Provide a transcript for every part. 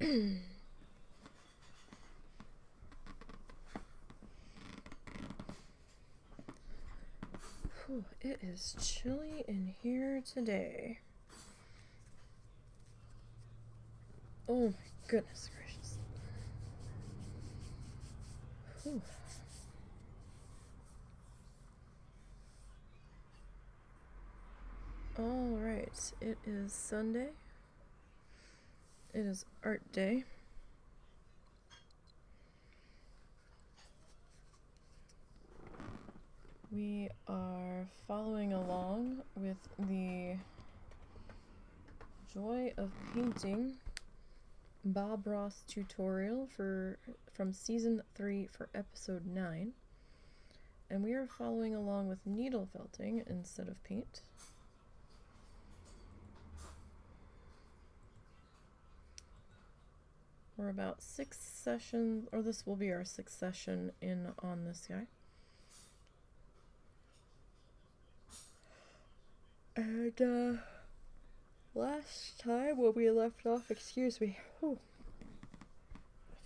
Whew, it is chilly in here today. Oh my goodness gracious. Whew. Alright, it is Sunday. It is art day. We are following along with the Joy of Painting Bob Ross tutorial from season 3 for episode 9. And we are following along with needle felting instead of paint. We're about 6 sessions, or this will be our 6th session in on this guy. And last time when we left off, excuse me, I've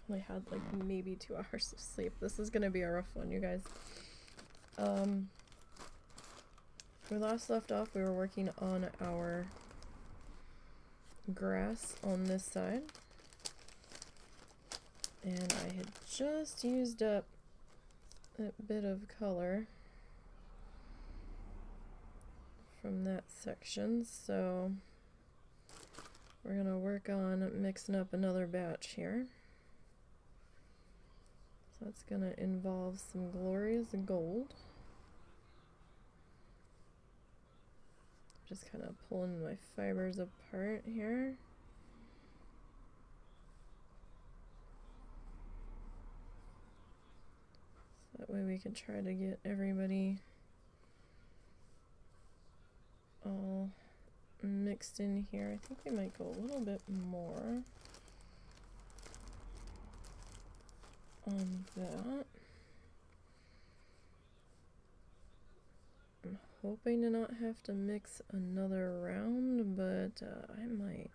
only had like maybe 2 hours of sleep. This is gonna be a rough one, you guys. We last left off, we were working on our grass on this side. And I had just used up a bit of color from that section, so we're gonna work on mixing up another batch here. So that's gonna involve some glorious gold. Just kind of pulling my fibers apart here. So that way we can try to get everybody all mixed in here. I think we might go a little bit more on that. I'm hoping to not have to mix another round, but I might.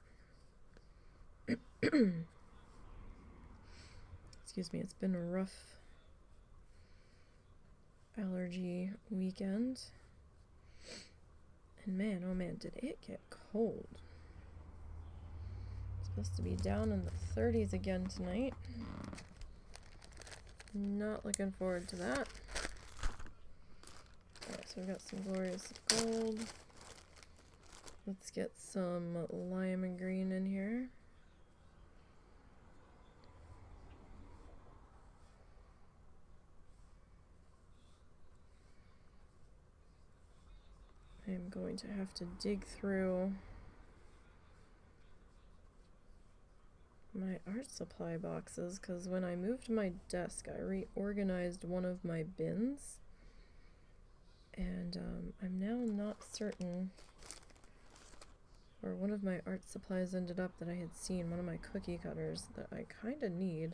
Excuse me, it's been a rough allergy weekend. And man, oh man, did it get cold. It's supposed to be down in the 30s again tonight. Not looking forward to that. Alright, so we've got some glorious gold. Let's get some lime and green in here. I'm going to have to dig through my art supply boxes because when I moved my desk, I reorganized one of my bins, and I'm now not certain where one of my art supplies ended up that I had seen, one of my cookie cutters that I kind of need.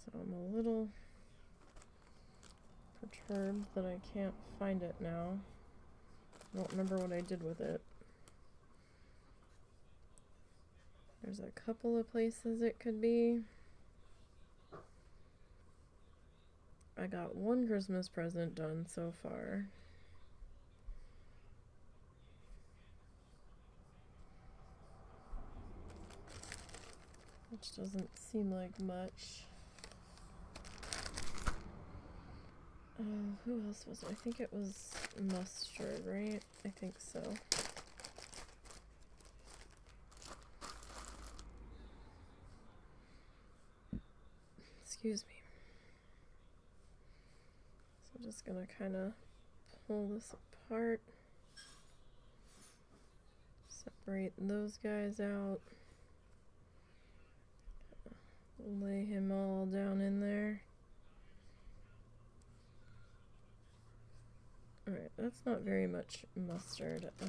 So I'm a little perturbed that I can't find it now. I don't remember what I did with it. There's a couple of places it could be. I got one Christmas present done so far. Which doesn't seem like much. Who else was it? I think it was mustard, right? I think so. Excuse me. So I'm just gonna kind of pull this apart. Separate those guys out. Lay him all down in there. Alright, that's not very much mustard. I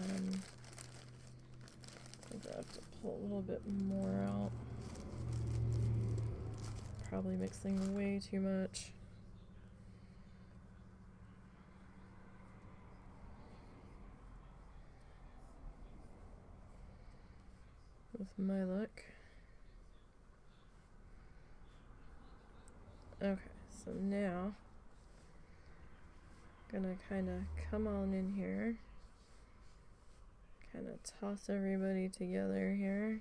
think I have to pull a little bit more out. probably mixing way too much. With my luck. Okay, so now gonna kind of come on in here, kind of toss everybody together here.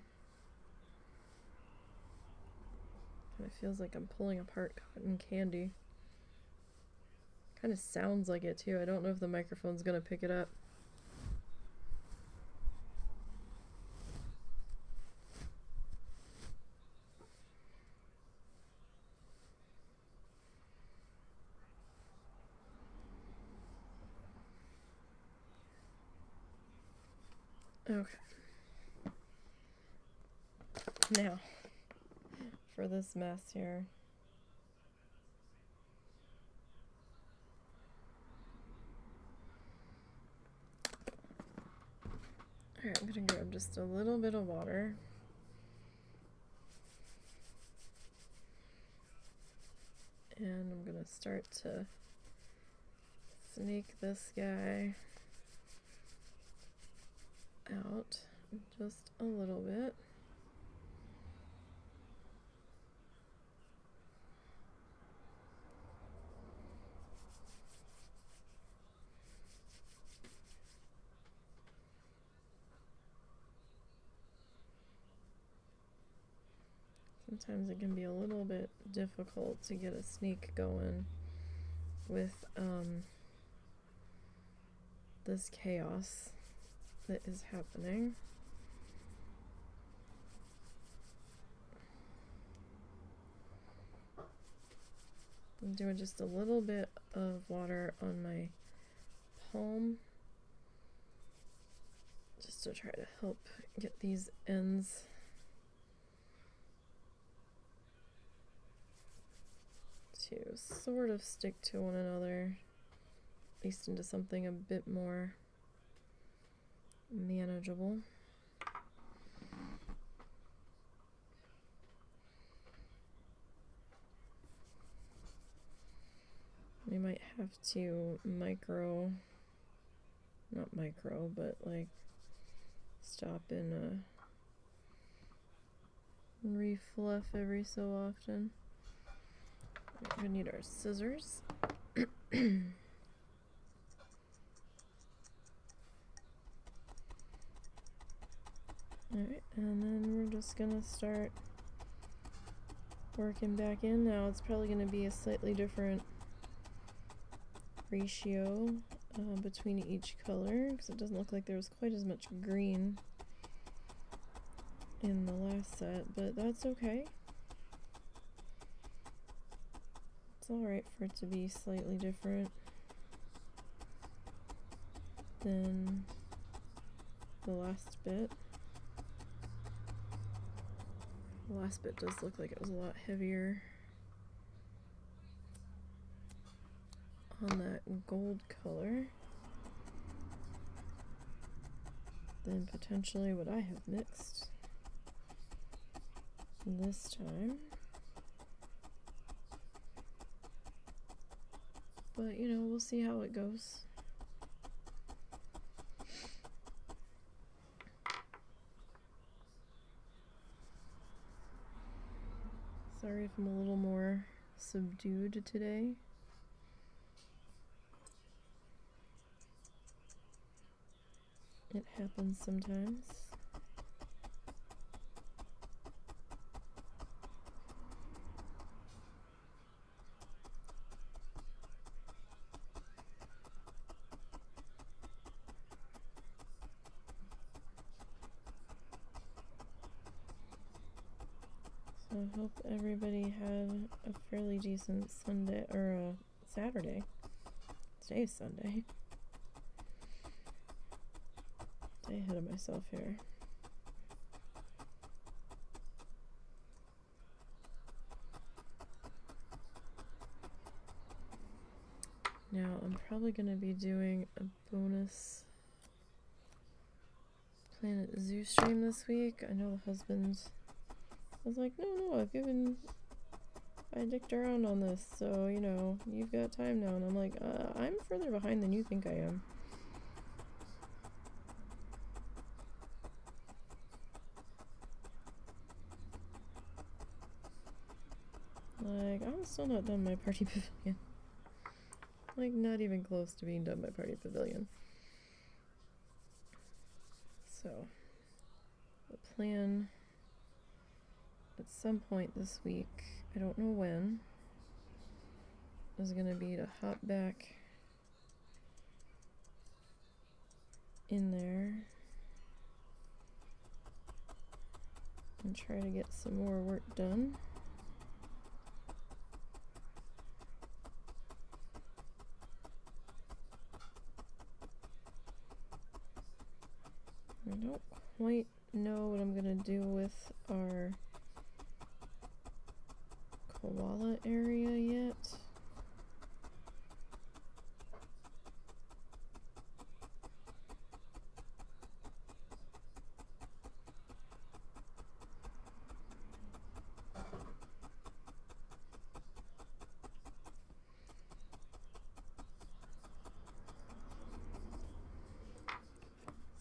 Kind of feels like I'm pulling apart cotton candy. Kind of sounds like it too. I don't know if the microphone's gonna pick it up. Okay. Now, for this mess here. Alright, I'm gonna grab just a little bit of water. And I'm gonna start to snake this guy out just a little bit. Sometimes it can be a little bit difficult to get a sneak going with this chaos that is happening. I'm doing just a little bit of water on my palm just to try to help get these ends to sort of stick to one another, at least into something a bit more manageable. We might have to not micro, but like stop and refluff every so often. We're gonna need our scissors. Alright, and then we're just gonna start working back in. Now it's probably gonna be a slightly different ratio between each color because it doesn't look like there was quite as much green in the last set, but that's okay. It's alright for it to be slightly different than the last bit. The last bit does look like it was a lot heavier on that gold color than potentially what I have mixed this time. But you know, we'll see how it goes. Sorry if I'm a little more subdued today. It happens sometimes. So I hope everybody had a fairly decent Sunday, or Saturday. Today is Sunday. Day ahead of myself here. Now I'm probably going to be doing a bonus Planet Zoo stream this week. I know the husband was like, no, I've given I dicked around on this, so, you know, you've got time now. And I'm like, I'm further behind than you think I am. Like, I'm still not done my party pavilion. Like, not even close to being done my party pavilion. So, the plan at some point this week, I don't know when, is gonna be to hop back in there and try to get some more work done. I don't quite know what I'm gonna do with our koala area yet.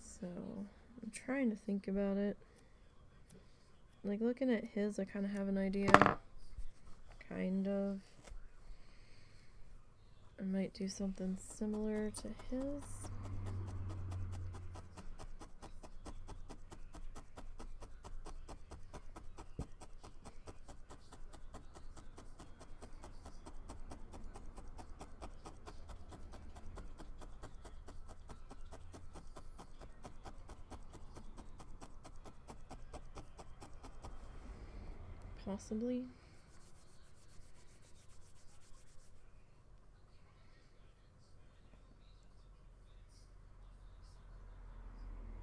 So I'm trying to think about it. Like, looking at his, I kind of have an idea. Kind of. I might do something similar to his. Possibly.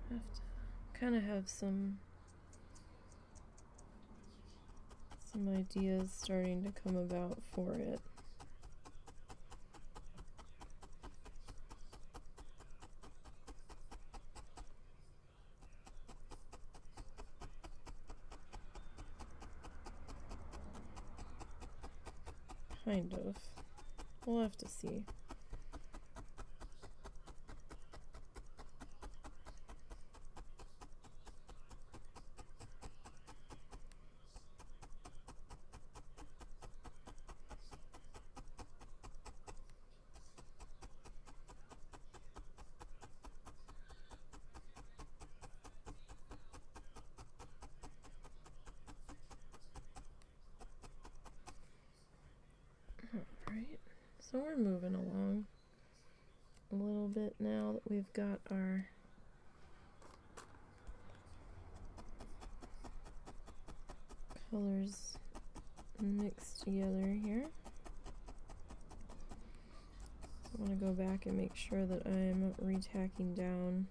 Have to kind of have some ideas starting to come about for it. Kind of. We'll have to see. Alright, so we're moving along a little bit now that we've got our colors mixed together here. So I want to go back and make sure that I'm retacking down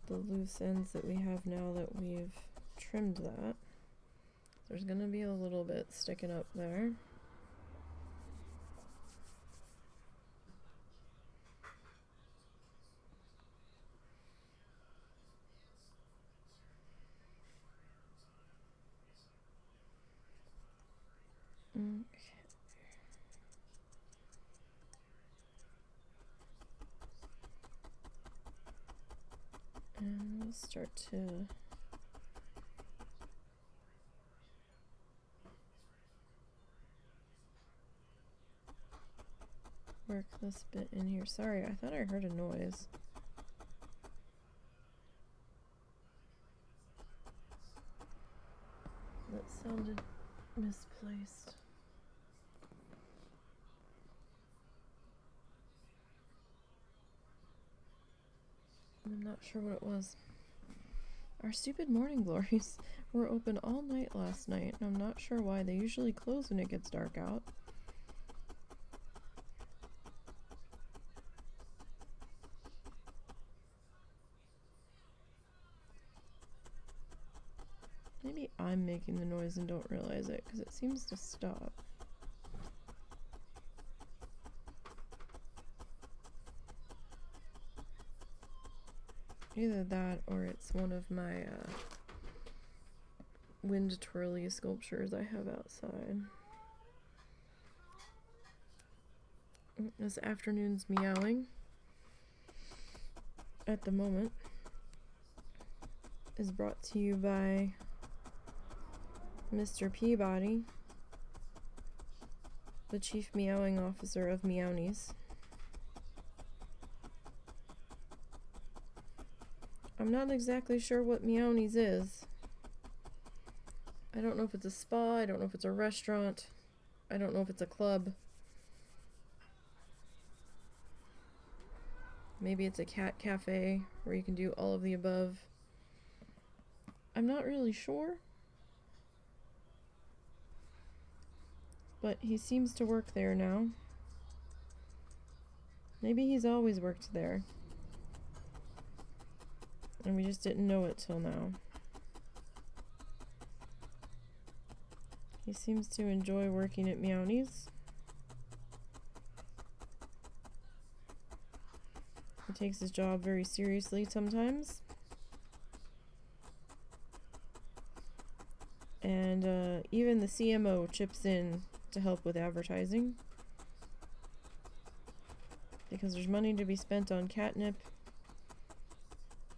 the loose ends that we have now that we've trimmed that. There's going to be a little bit sticking up there. Okay. And we'll start to work this bit in here. Sorry, I thought I heard a noise. That sounded misplaced. I'm not sure what it was. Our stupid morning glories were open all night last night, and I'm not sure why. They usually close when it gets dark out. Maybe I'm making the noise and don't realize it, because it seems to stop. Either that or it's one of my wind twirly sculptures I have outside. This afternoon's meowing at the moment is brought to you by Mr. Peabody, the Chief Meowing Officer of Meownies. I'm not exactly sure what Meownies is. I don't know if it's a spa, I don't know if it's a restaurant, I don't know if it's a club. Maybe it's a cat cafe where you can do all of the above. I'm not really sure. But he seems to work there now. Maybe he's always worked there. And we just didn't know it till now. He seems to enjoy working at Meownies. He takes his job very seriously sometimes. And even the CMO chips in to help with advertising. Because there's money to be spent on catnip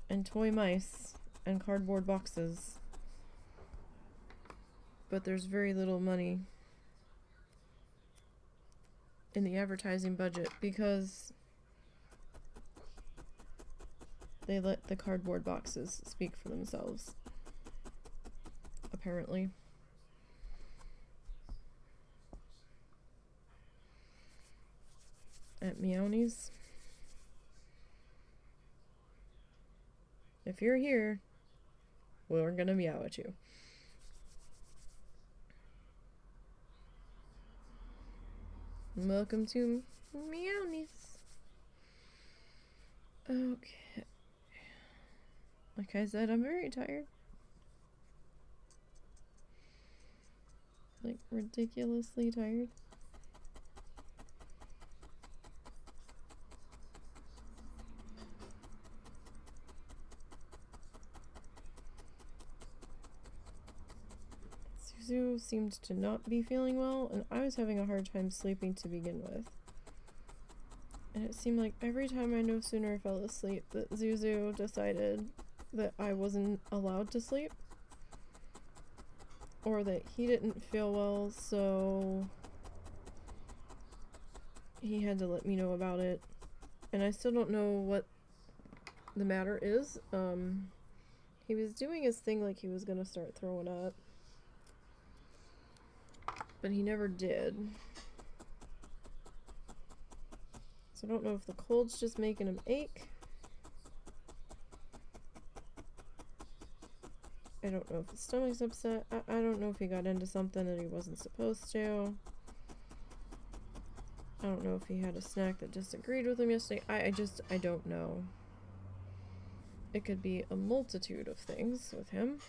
and toy mice and cardboard boxes. But there's very little money in the advertising budget because they let the cardboard boxes speak for themselves, apparently. At Meownies. If you're here, we're gonna meow at you. Welcome to Meownies. Okay. Like I said, I'm very tired. Like, ridiculously tired. Zuzu seemed to not be feeling well, and I was having a hard time sleeping to begin with. And it seemed like every time I no sooner fell asleep that Zuzu decided that I wasn't allowed to sleep. Or that he didn't feel well, so he had to let me know about it. And I still don't know what the matter is. He was doing his thing like he was gonna start throwing up. But he never did. So I don't know if the cold's just making him ache. I don't know if his stomach's upset. I don't know if he got into something that he wasn't supposed to. I don't know if he had a snack that disagreed with him yesterday. I don't know. It could be a multitude of things with him.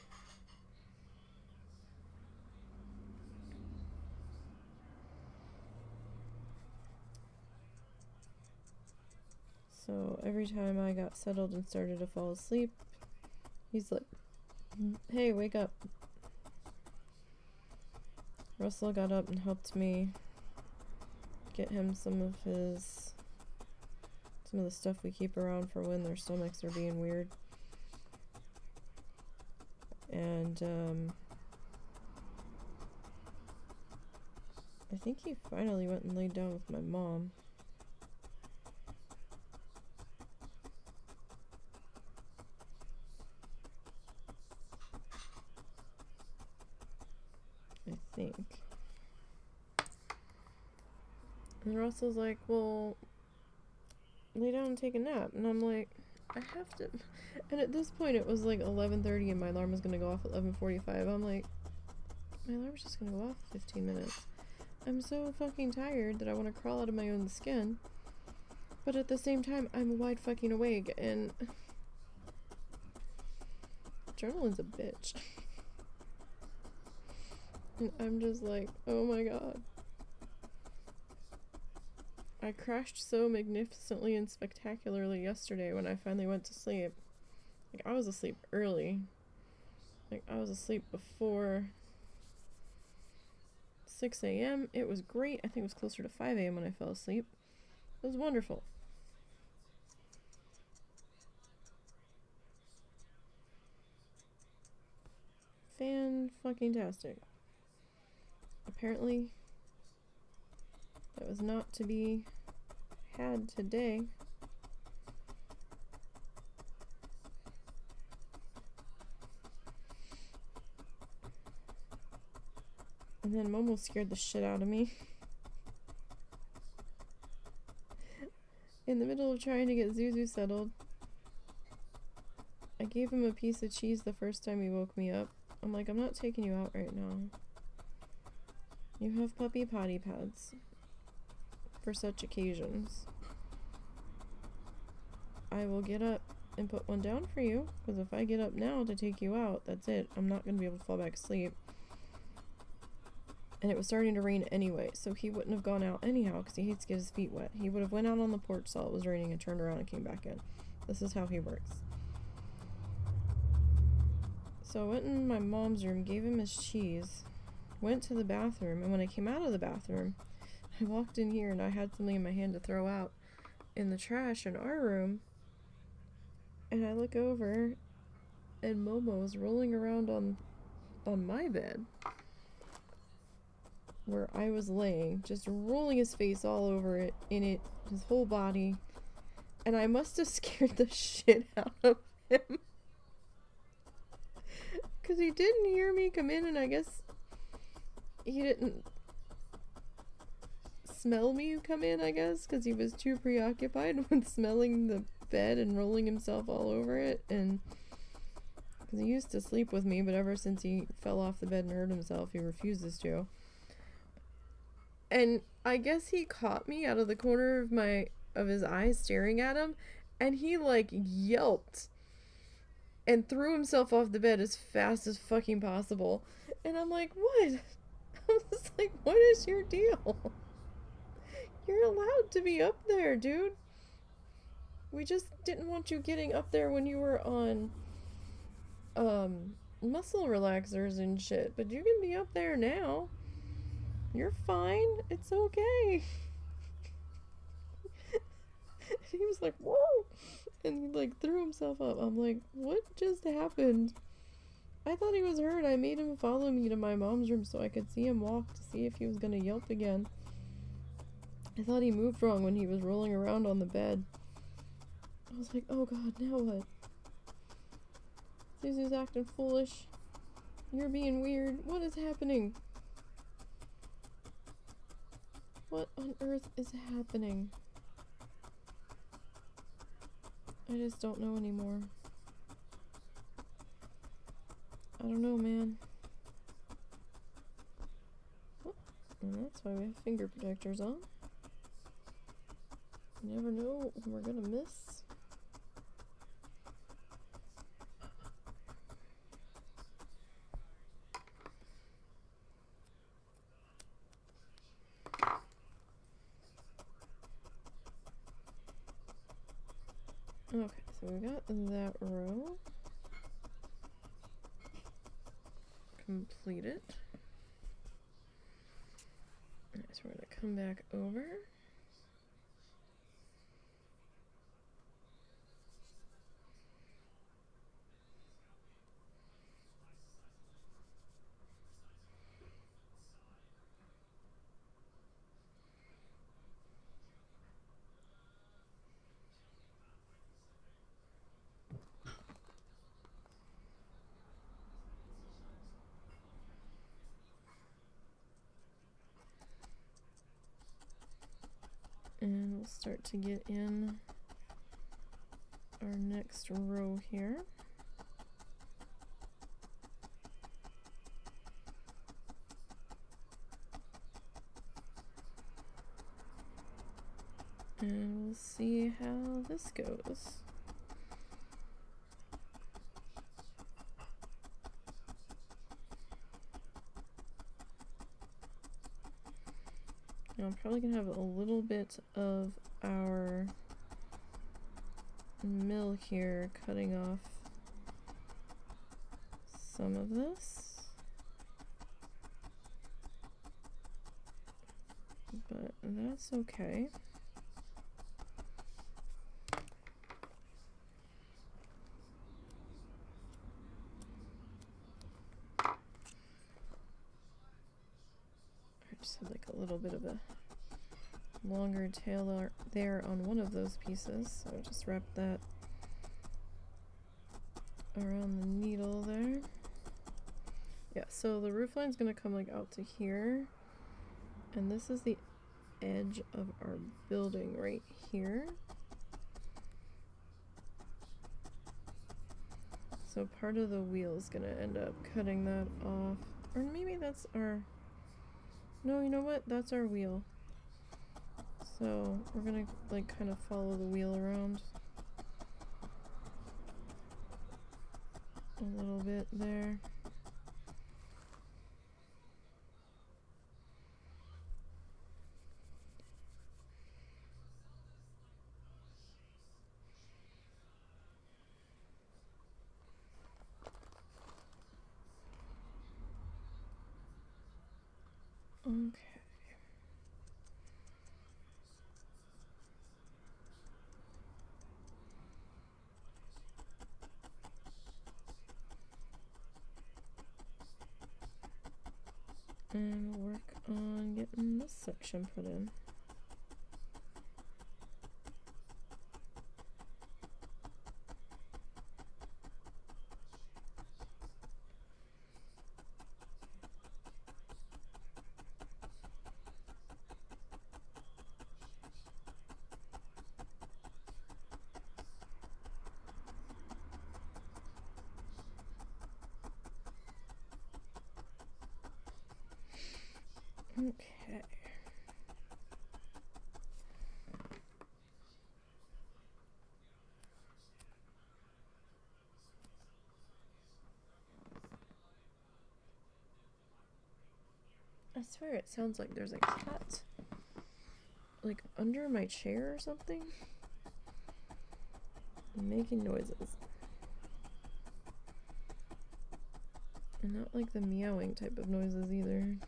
So every time I got settled and started to fall asleep, he's like, hey, wake up. Russell got up and helped me get him some of the stuff we keep around for when their stomachs are being weird. And I think he finally went and laid down with my mom. I think. And Russell's like, well, lay down and take a nap. And I'm like, I have to. And at this point it was like 11:30 and my alarm was going to go off at 11:45. I'm like, my alarm's just going to go off in 15 minutes. I'm so fucking tired that I want to crawl out of my own skin. But at the same time, I'm wide fucking awake, and adrenaline's a bitch. And I'm just like, oh my god. I crashed so magnificently and spectacularly yesterday when I finally went to sleep. Like, I was asleep early. Like, I was asleep before 6 a.m. It was great. I think it was closer to 5 a.m. when I fell asleep. It was wonderful. Fan-fucking-tastic. Apparently, that was not to be had today. And then Momo scared the shit out of me. In the middle of trying to get Zuzu settled, I gave him a piece of cheese the first time he woke me up. I'm like, I'm not taking you out right now. You have puppy potty pads for such occasions. I will get up and put one down for you, because if I get up now to take you out, that's it. I'm not going to be able to fall back asleep. And it was starting to rain anyway, so he wouldn't have gone out anyhow because he hates to get his feet wet. He would have went out on the porch, saw it was raining, and turned around and came back in. This is how he works. So I went in my mom's room, gave him his cheese, went to the bathroom, and when I came out of the bathroom, I walked in here and I had something in my hand to throw out in the trash in our room, and I look over and Momo's rolling around on my bed where I was laying, just rolling his face all over it, in it, his whole body, and I must have scared the shit out of him. Because he didn't hear me come in, and I guess he didn't smell me come in, I guess, because he was too preoccupied with smelling the bed and rolling himself all over it, and because he used to sleep with me, but ever since he fell off the bed and hurt himself, he refuses to. And I guess he caught me out of the corner of his eye staring at him, and he like yelped and threw himself off the bed as fast as fucking possible. And I'm like, what? I was like, what is your deal? You're allowed to be up there, dude. We just didn't want you getting up there when you were on muscle relaxers and shit, but you can be up there now. You're fine. It's okay. He was like, whoa! And he like threw himself up. I'm like, what just happened? I thought he was hurt. I made him follow me to my mom's room so I could see him walk to see if he was gonna yelp again. I thought he moved wrong when he was rolling around on the bed. I was like, oh god, now what? Zuzu's acting foolish. You're being weird. What is happening? What on earth is happening? I just don't know anymore. I don't know, man. Oh, and that's why we have finger protectors on. You never know when we're gonna miss. Okay, so we got that row completed. Alright, so we're going to come back over. And we'll start to get in our next row here. And we'll see how this goes. Now I'm probably going to have a little bit of our mill here cutting off some of this, but that's okay. I just had like a little bit of a longer tail there on one of those pieces, so I just wrap that around the needle there. Yeah, so the roof line's gonna come like out to here, and this is the edge of our building right here. So part of the wheel is gonna end up cutting that off, or maybe that's our, no, you know what, that's our wheel. So we're gonna like kind of follow the wheel around a little bit there. Okay. And we'll work on getting this section put in. Okay. I swear it sounds like there's a cat like under my chair or something, making noises. And not like the meowing type of noises either.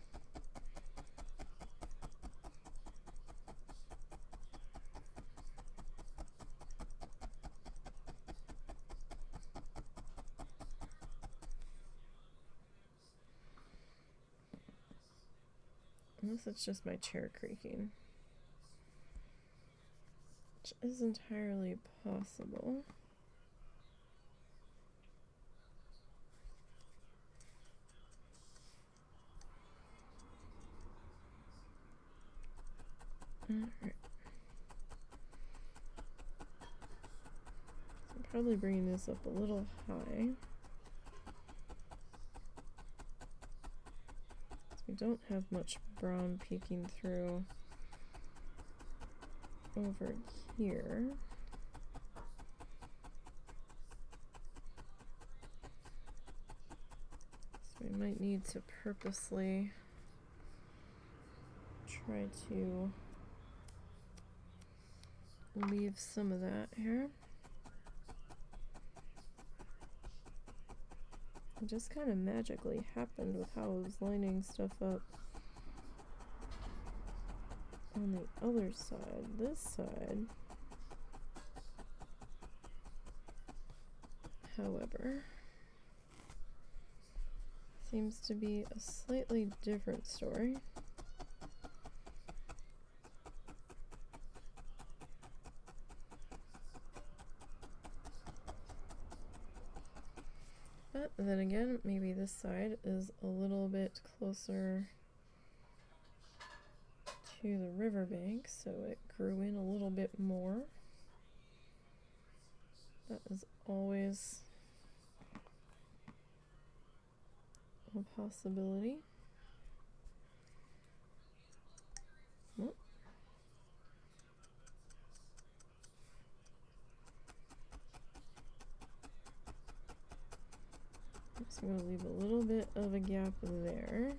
Unless it's just my chair creaking, which is entirely possible. Alright. So I'm probably bringing this up a little high. We don't have much brown peeking through over here. So we might need to purposely try to leave some of that here. It just kind of magically happened with how I was lining stuff up on the other side. This side, however, seems to be a slightly different story. But then again, maybe this side is a little bit closer to the riverbank, so it grew in a little bit more. That is always a possibility. Oh. So I'm going to leave a little bit of a gap there.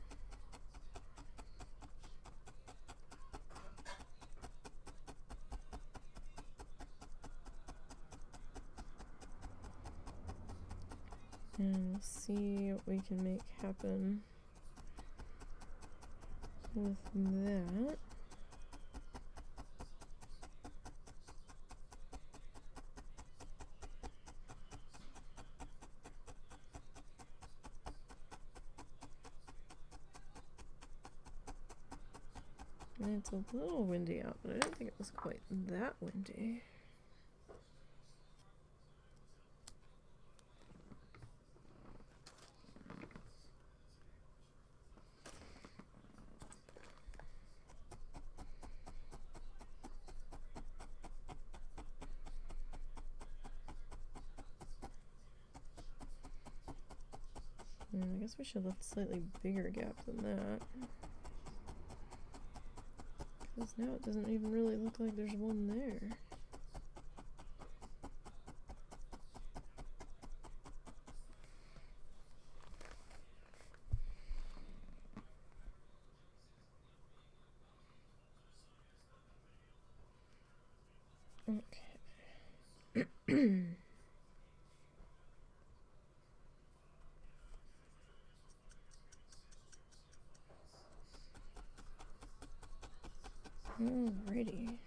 And we'll see what we can make happen with that. And it's a little windy out, but I didn't think it was quite that windy. I guess we should have left a slightly bigger gap than that. Because now it doesn't even really look like there's one there. Okay. Alrighty.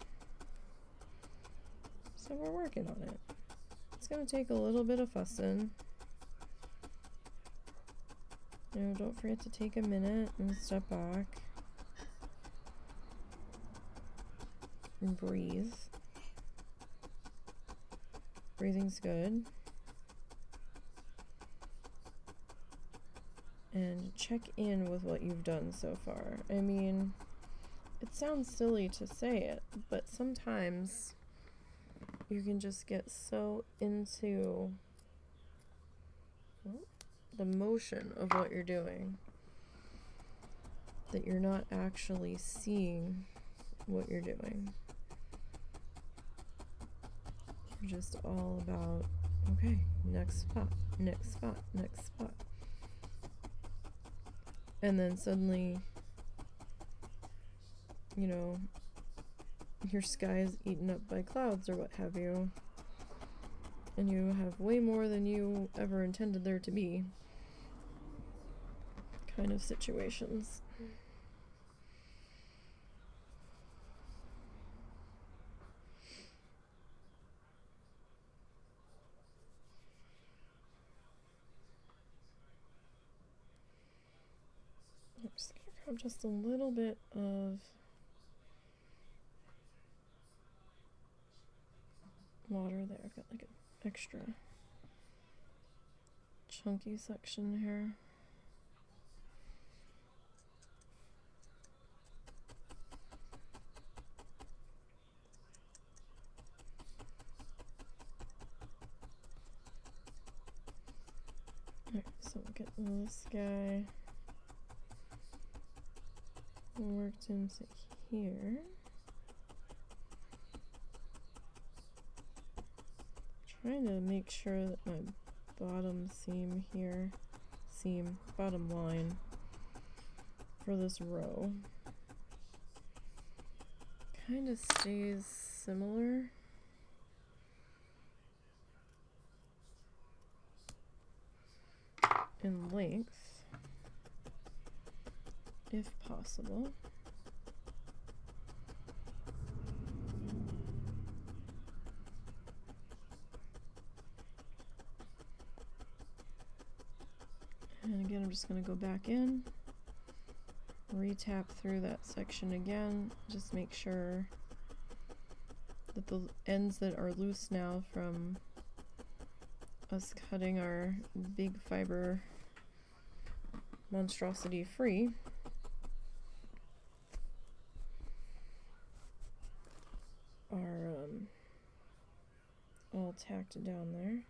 So we're working on it. It's gonna take a little bit of fussing. You know, don't forget to take a minute and step back and breathe. Breathing's good. And check in with what you've done so far. I mean, it sounds silly to say it, but sometimes you can just get so into the motion of what you're doing that you're not actually seeing what you're doing. You're just all about, okay, next spot, next spot, next spot. And then suddenly, you know, your sky is eaten up by clouds or what have you, and you have way more than you ever intended there to be kind of situations. I'm just gonna grab just a little bit of water there. I've got like an extra chunky section here. Alright, so we'll get this guy worked into here. Trying to make sure that my bottom seam here, bottom line for this row kind of stays similar. In length, if possible. And again, I'm just going to go back in, re-tap through that section again, just make sure that the ends that are loose now from us cutting our big fiber monstrosity free are all tacked down there.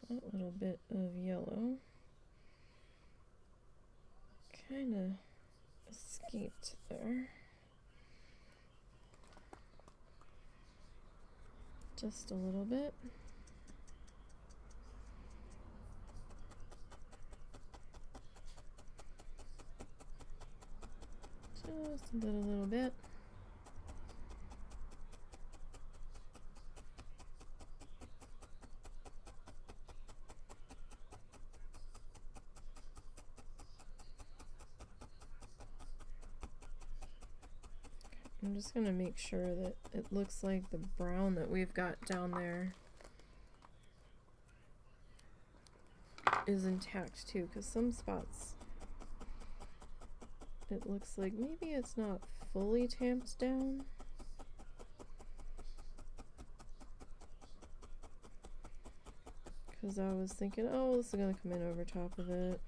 That little bit of yellow kind of escaped there. Just a little bit. Just a little bit. I'm just gonna make sure that it looks like the brown that we've got down there is intact too, because some spots it looks like maybe it's not fully tamped down. Because I was thinking, oh, this is gonna come in over top of it.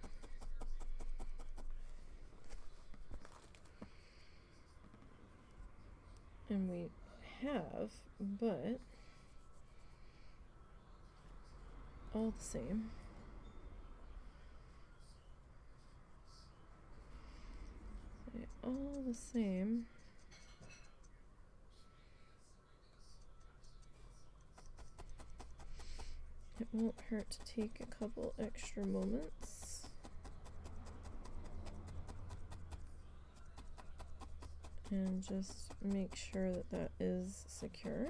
And we have, but all the same. All the same. It won't hurt to take a couple extra moments. And just make sure that that is secure.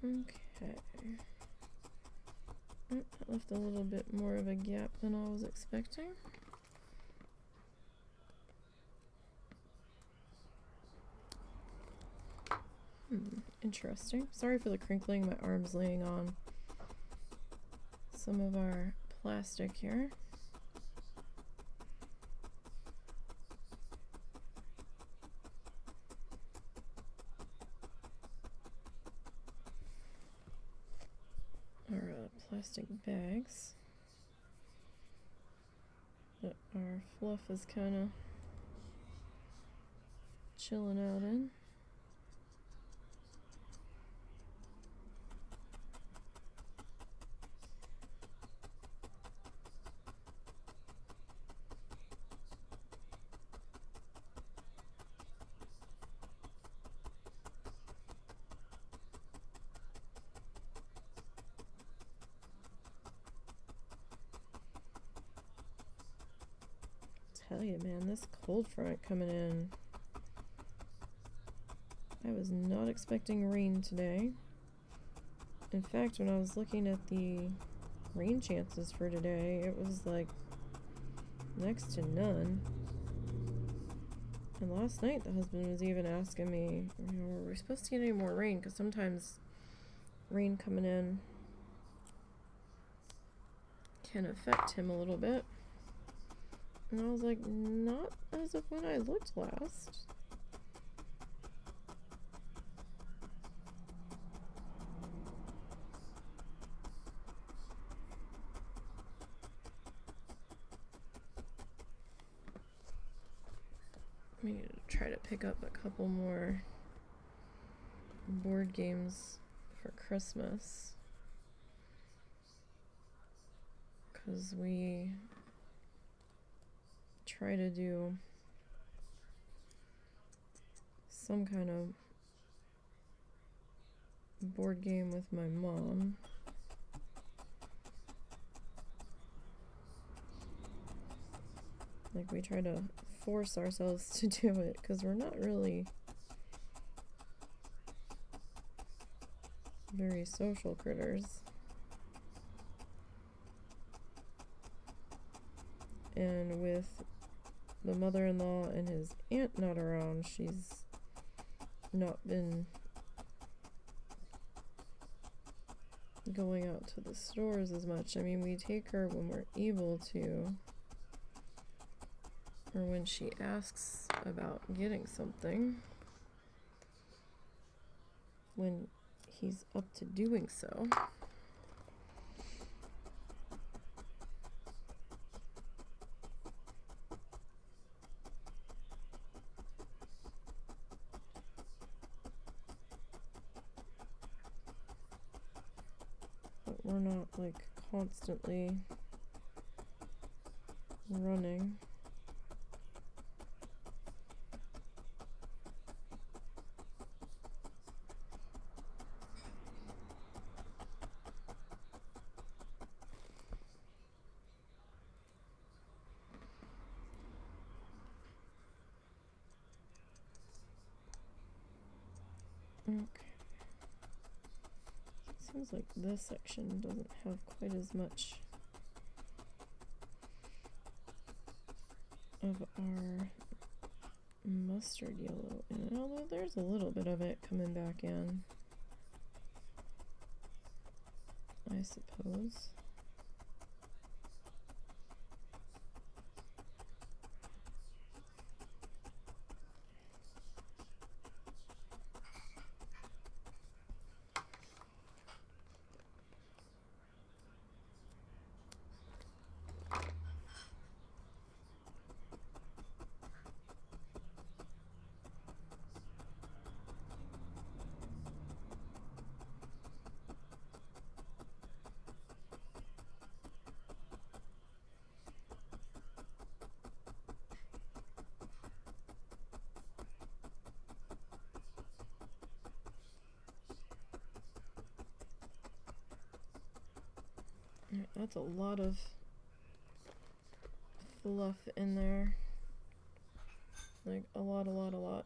Okay. That left a little bit more of a gap than I was expecting. Interesting. Sorry for the crinkling. My arm's laying on some of our plastic here. Our plastic bags that our fluff is kind of chilling out in. Tell you, man, this cold front coming in. I was not expecting rain today. In fact, when I was looking at the rain chances for today, it was like next to none. And last night the husband was even asking me, you know, were we supposed to get any more rain? Because sometimes rain coming in can affect him a little bit. And I was like, not as of when I looked last. I need to try to pick up a couple more board games for Christmas. Because we try to do some kind of board game with my mom. Like, we try to force ourselves to do it because we're not really very social critters. And with the mother-in-law and his aunt not around, she's not been going out to the stores as much. I mean, we take her when we're able to, or when she asks about getting something, when he's up to doing so. We're not like constantly running. Okay. Seems like this section doesn't have quite as much of our mustard yellow in it, although there's a little bit of it coming back in, I suppose. That's a lot of fluff in there. Like a lot.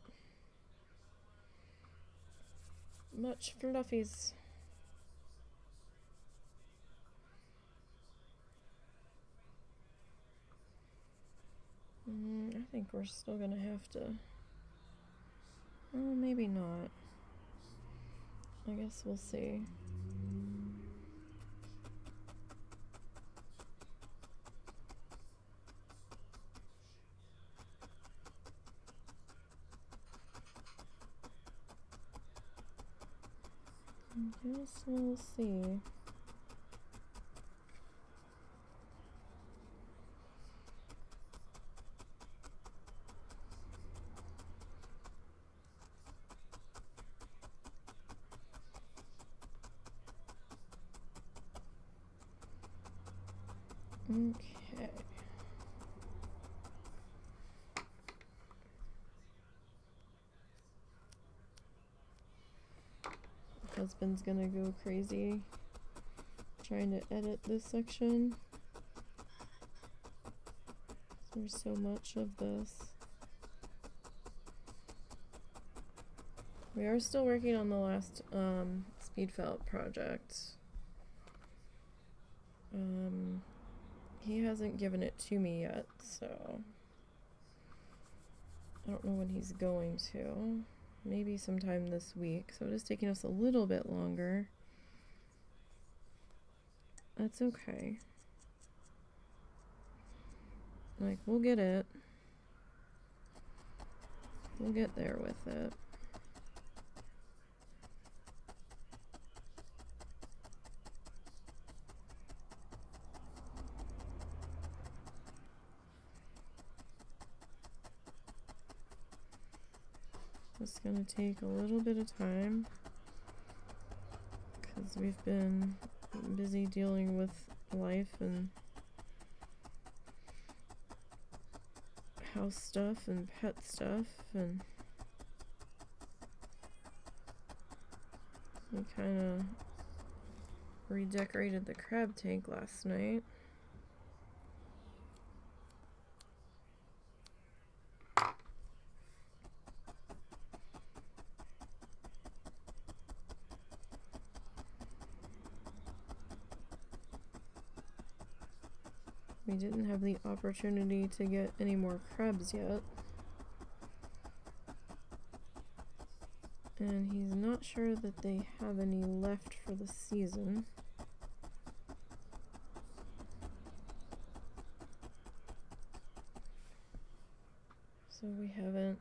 Much fluffies. I think we're still gonna have to. Oh, maybe not. I guess we'll see. I guess we'll see. Okay. Husband's gonna go crazy trying to edit this section. There's so much of this. We are still working on the last speed felt project. He hasn't given it to me yet, so I don't know when he's going to. Maybe sometime this week, so it is taking us a little bit longer. That's okay. Like, we'll get it. We'll get there with it. It's gonna take a little bit of time because we've been busy dealing with life and house stuff and pet stuff, and we kind of redecorated the crab tank last night. We didn't have the opportunity to get any more crabs yet. And he's not sure that they have any left for the season. So we haven't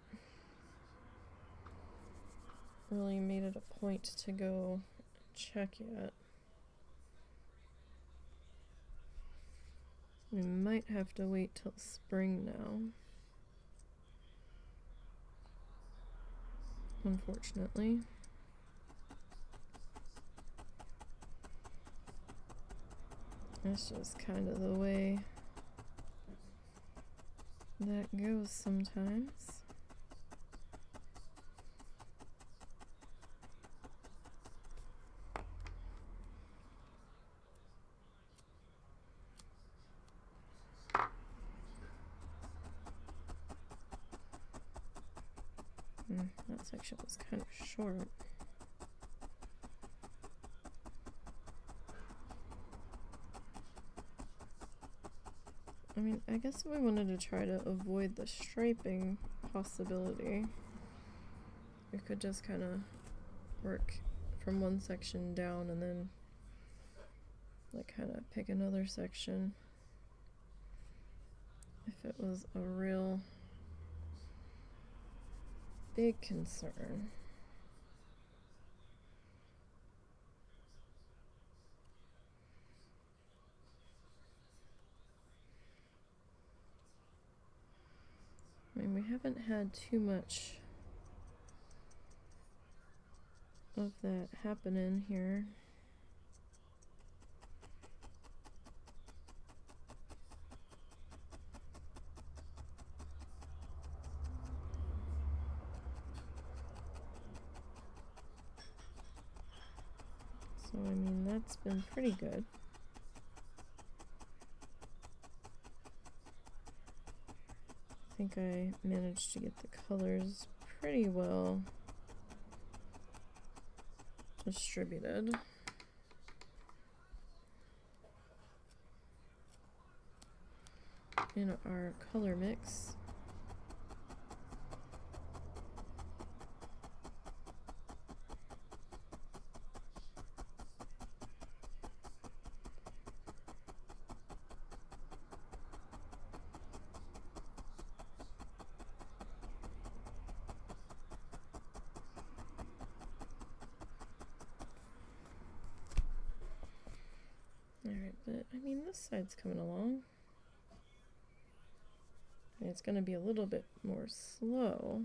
really made it a point to go check yet. We might have to wait till spring now, unfortunately. That's just kind of the way that goes sometimes. That section was kind of short. I mean, I guess if we wanted to try to avoid the striping possibility, we could just kind of work from one section down and then like kind of pick another section if it was a real big concern. I mean, we haven't had too much of that happening here. So, I mean, that's been pretty good. I think I managed to get the colors pretty well distributed. In our color mix. Alright, but I mean, this side's coming along. And it's going to be a little bit more slow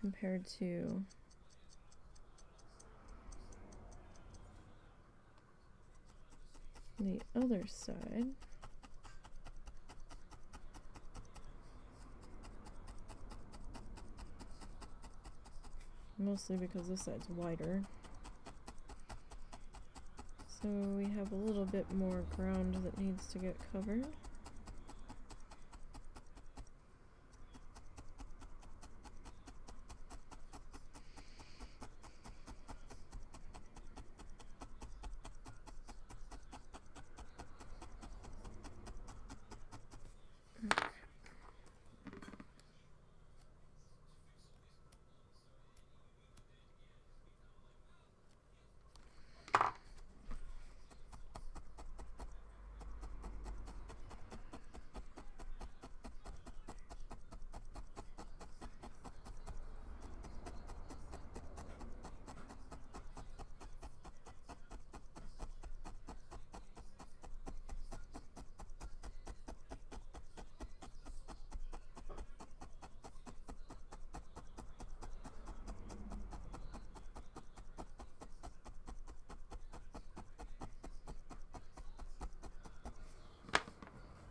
compared to the other side. Mostly because this side's wider. So we have a little bit more ground that needs to get covered.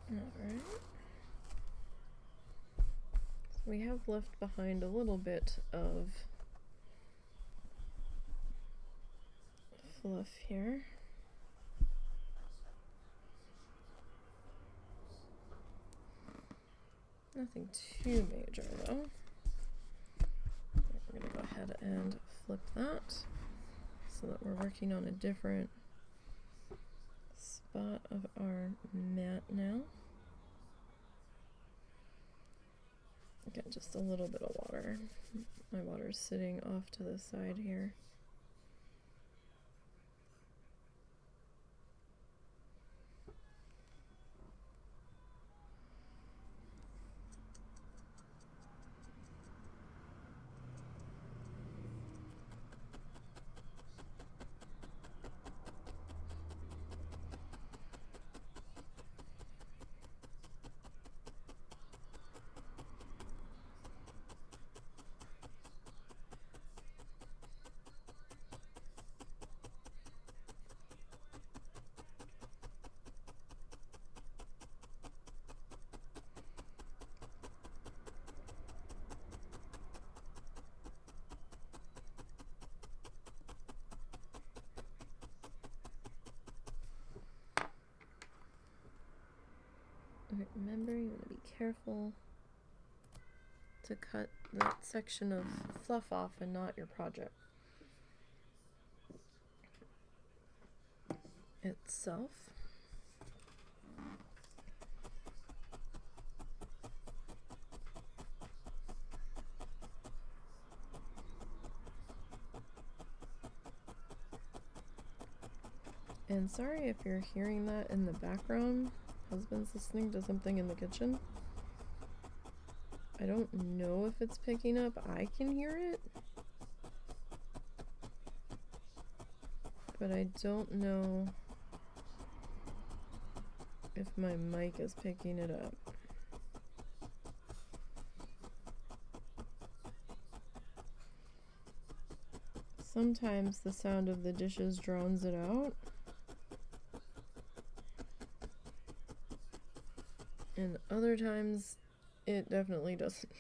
Alright. So we have left behind a little bit of fluff here. Nothing too major though. We're going to go ahead and flip that so that we're working on a different spot of our mat now. Again, just a little bit of water. My water's sitting off to the side here. Okay, remember, you want to be careful to cut that section of fluff off and not your project itself. And sorry if you're hearing that in the background. Husband's listening to something in the kitchen. I don't know if it's picking up. I can hear it. But I don't know if my mic is picking it up. Sometimes the sound of the dishes drowns it out. And other times it definitely doesn't.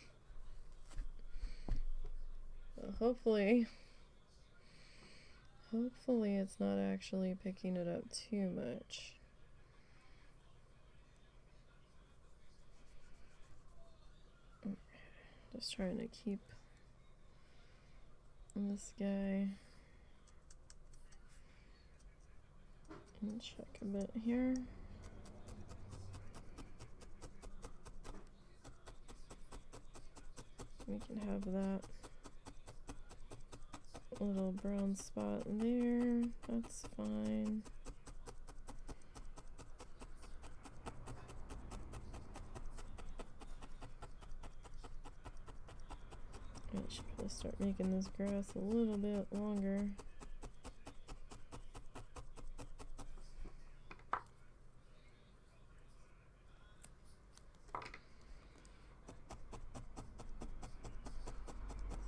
But hopefully it's not actually picking it up too much. Just trying to keep this guy in check a bit here. We can have that little brown spot there. That's fine. I should probably start making this grass a little bit longer.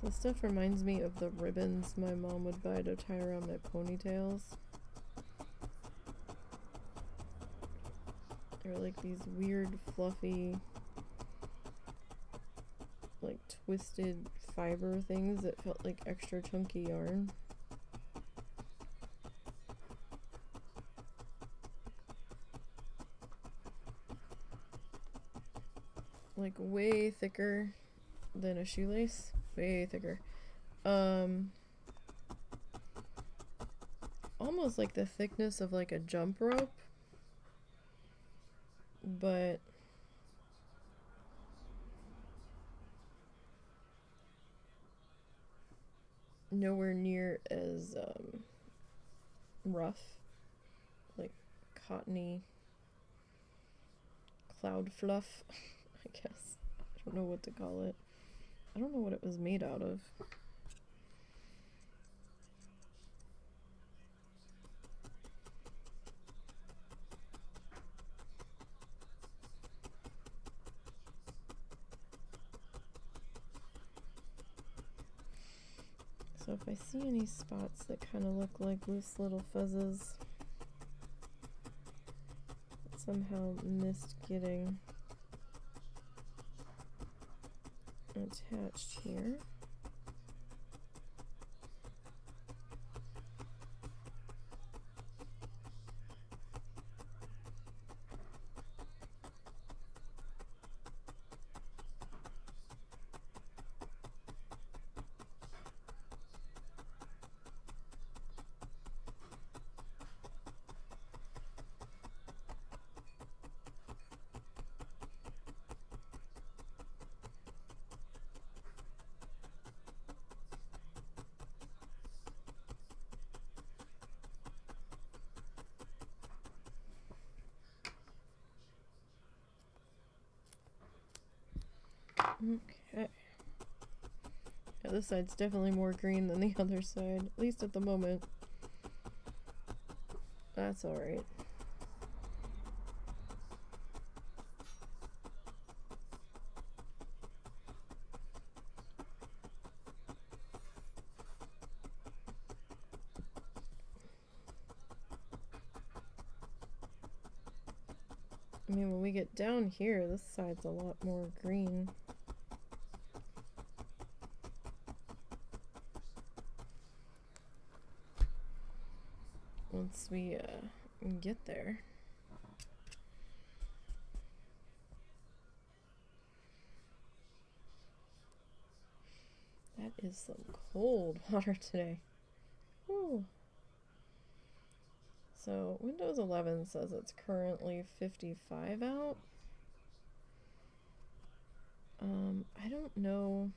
This stuff reminds me of the ribbons my mom would buy to tie around my ponytails. They're like these weird, fluffy, like twisted fiber things that felt like extra chunky yarn. Like way thicker than a shoelace. Way thicker. Almost like the thickness of like a jump rope, but nowhere near as rough, like cottony cloud fluff, I guess. I don't know what to call it. I don't know what it was made out of. So if I see any spots that kind of look like loose little fuzzes that somehow missed getting attached here. Okay. Yeah, this side's definitely more green than the other side, at least at the moment. That's alright. I mean, when we get down here, this side's a lot more green. Once we get there. That is some cold water today. Whew. So Windows 11 says it's currently 55 out. I don't know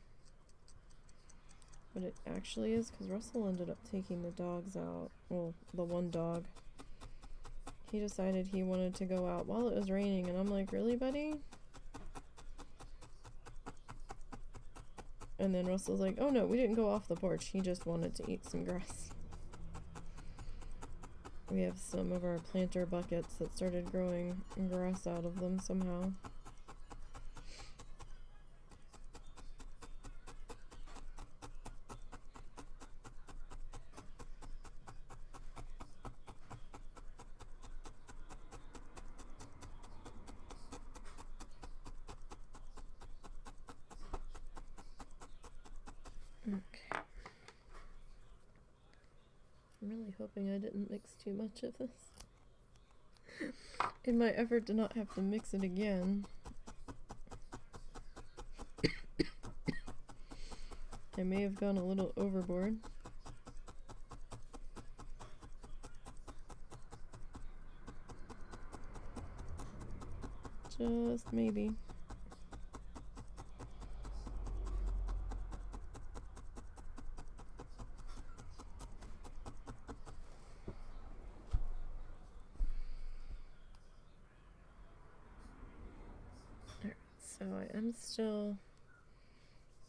what it actually is because Russell ended up taking the dogs out. Well, the one dog he decided he wanted to go out while it was raining, and I'm like, really, buddy? And then Russell's like, oh no, we didn't go off the porch. He just wanted to eat some grass. We have some of our planter buckets that started growing grass out of them somehow. Okay. I'm really hoping I didn't mix too much of this. In my effort to not have to mix it again, I may have gone a little overboard. Just maybe. Alright, so I am still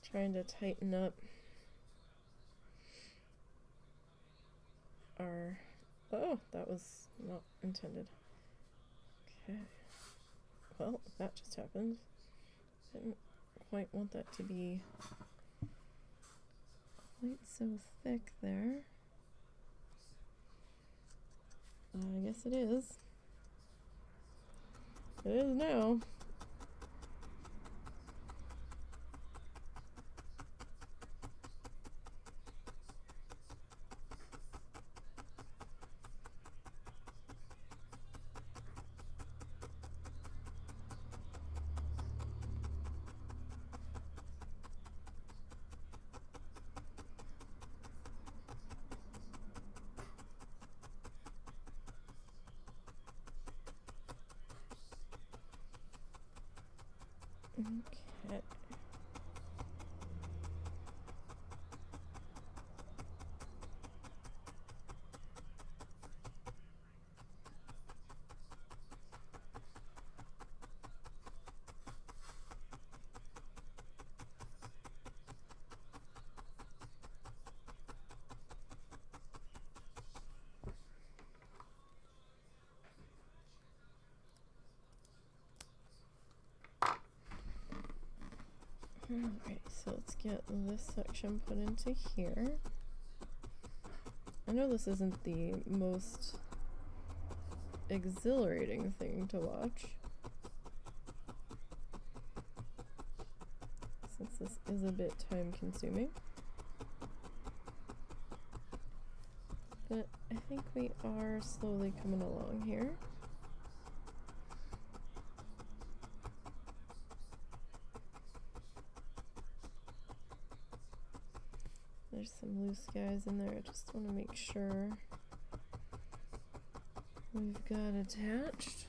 trying to tighten up our... Oh, that was not intended. Okay. Well, that just happened. Didn't quite want that to be quite so thick there. I guess it is. It is now. Okay. Alright, so let's get this section put into here. I know this isn't the most exhilarating thing to watch, since this is a bit time consuming, but I think we are slowly coming along here. There's some loose guys in there. I just want to make sure we've got attached.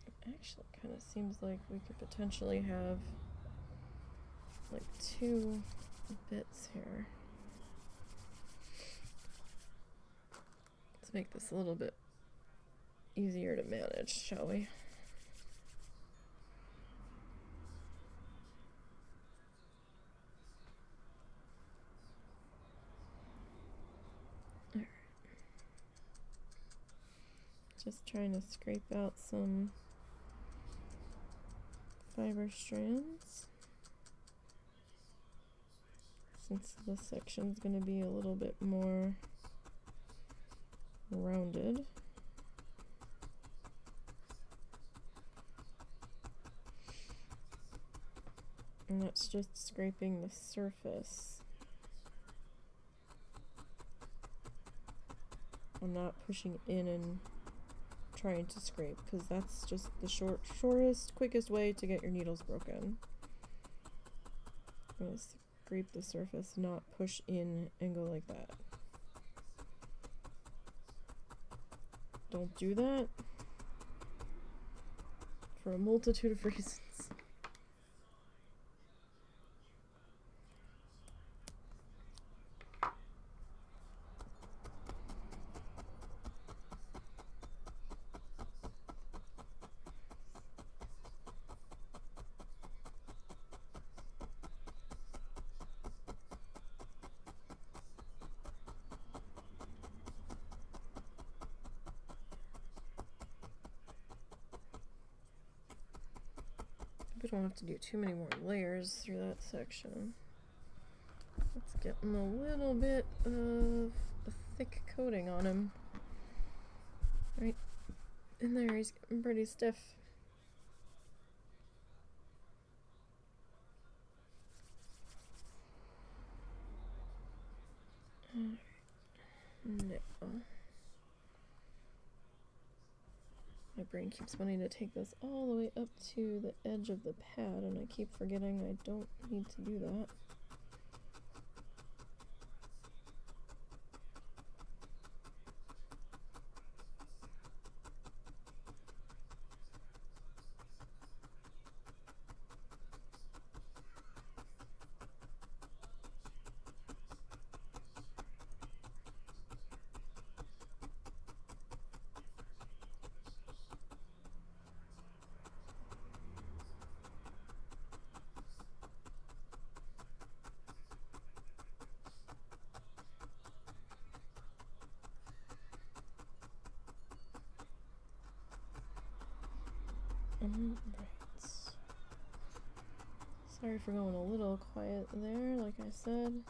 It actually kind of seems like we could potentially have like 2 bits here. Let's make this a little bit easier to manage, shall we? Alright. Just trying to scrape out some fiber strands, since this section is going to be a little bit more rounded. And that's just scraping the surface. I'm not pushing in and trying to scrape, because that's just the shortest, quickest way to get your needles broken. I'm going to scrape the surface, not push in and go like that. Don't do that for a multitude of reasons. don't have to do too many more layers through that section. It's getting a little bit of a thick coating on him. Right in there, he's getting pretty stiff. Now, my brain keeps wanting to take this all the way up to the edge of the pad, and I keep forgetting I don't need to do that. Right. Sorry for going a little quiet there, like I said.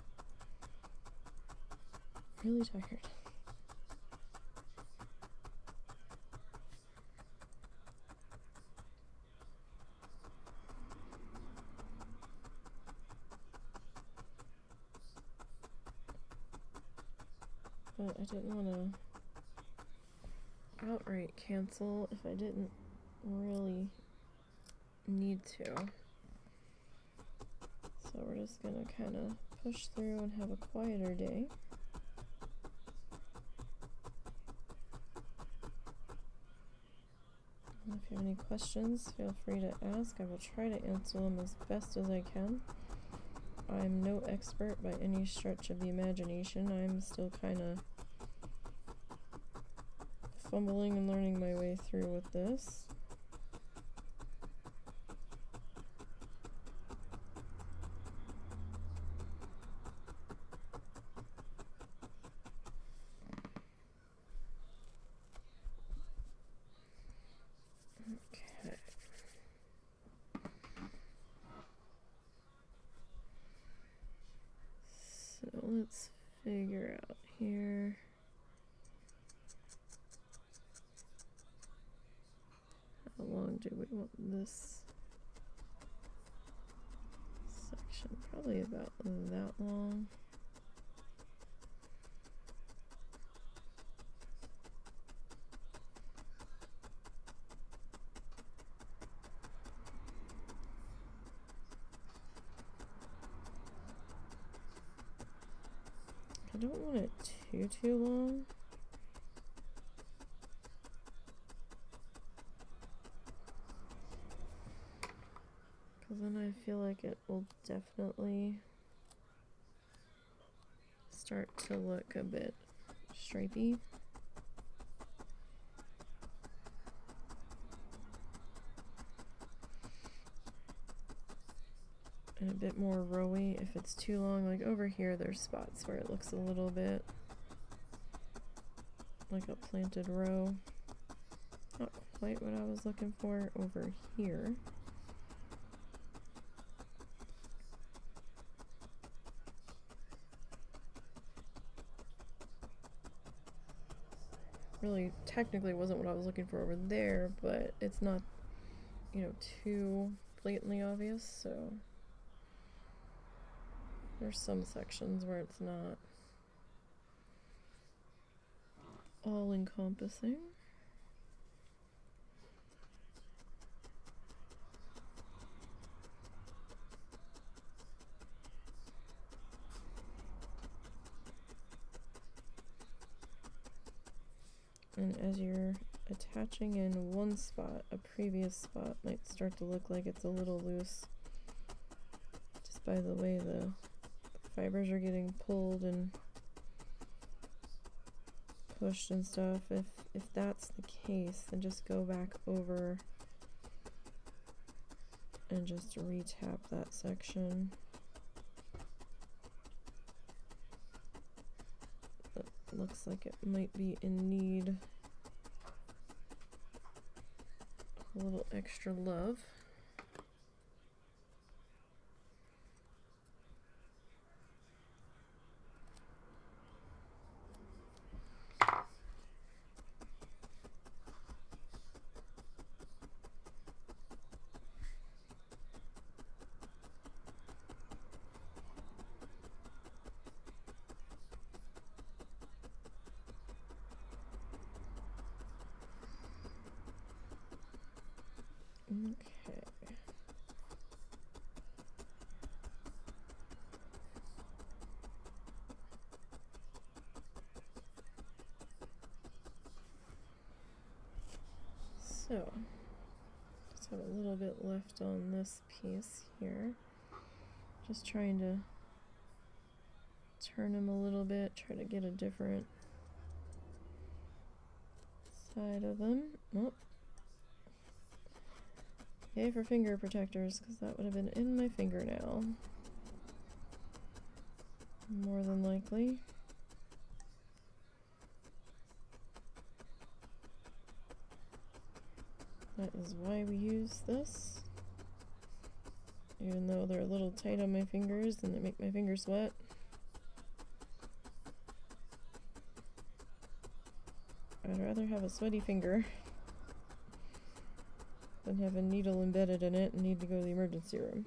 Really tired. But I didn't want to outright cancel if I didn't really need to. So we're just gonna kind of push through and have a quieter day. And if you have any questions, feel free to ask. I will try to answer them as best as I can. I'm no expert by any stretch of the imagination. I'm still kind of fumbling and learning my way through with this. Okay. So let's figure out here. How long do we want this section? Probably about that long. I don't want it too long. Because then I feel like it will definitely start to look a bit stripey. And a bit more rowy if it's too long. Like over here, there's spots where it looks a little bit like a planted row. Not quite what I was looking for over here. Really, technically wasn't what I was looking for over there, but it's not, you know, too blatantly obvious, so there's some sections where it's not all encompassing. And as you're attaching in one spot, a previous spot might start to look like it's a little loose just by the way the fibers are getting pulled and pushed and stuff. If that's the case, then just go back over and just re-tap that section. That looks like it might be in need of a little extra love. Okay. So, just have a little bit left on this piece here. Just trying to turn them a little bit, try to get a different side of them. Oh. Yay for finger protectors, because that would have been in my fingernail. More than likely. That is why we use this. Even though they're a little tight on my fingers and they make my fingers sweat. I'd rather have a sweaty finger than have a needle embedded in it and need to go to the emergency room.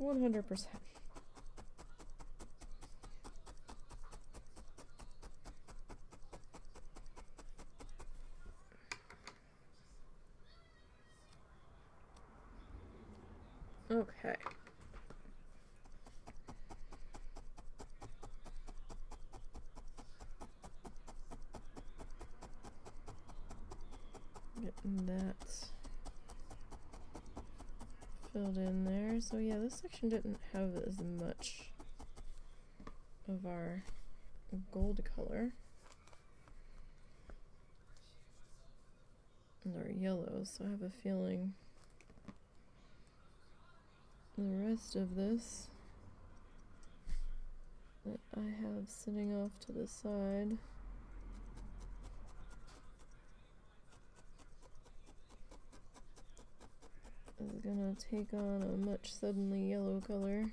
100%. Okay. Getting that filled in there. So yeah, this section didn't have as much of our gold color. And our yellows, so I have a feeling the rest of this that I have sitting off to the side is gonna take on a much suddenly yellow color.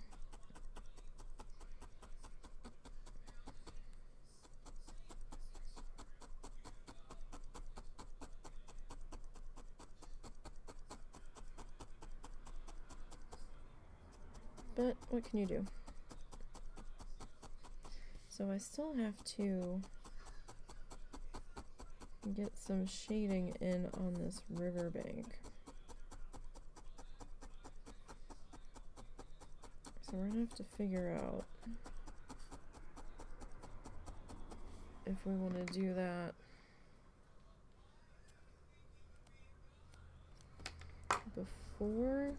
But what can you do? So I still have to get some shading in on this riverbank. So we're gonna have to figure out if we want to do that before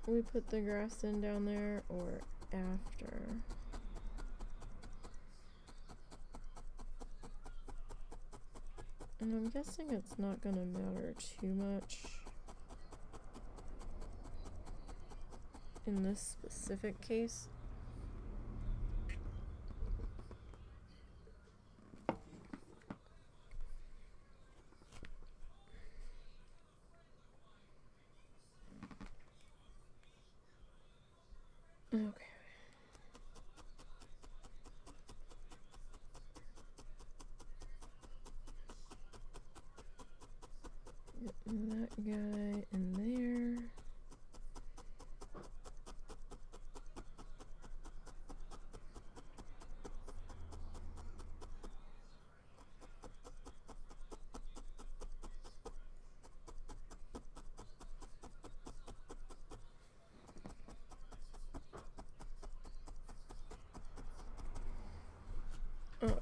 we put the grass in down there or after. And I'm guessing it's not gonna matter too much in this specific case. Okay. Get that guy in there. Okay,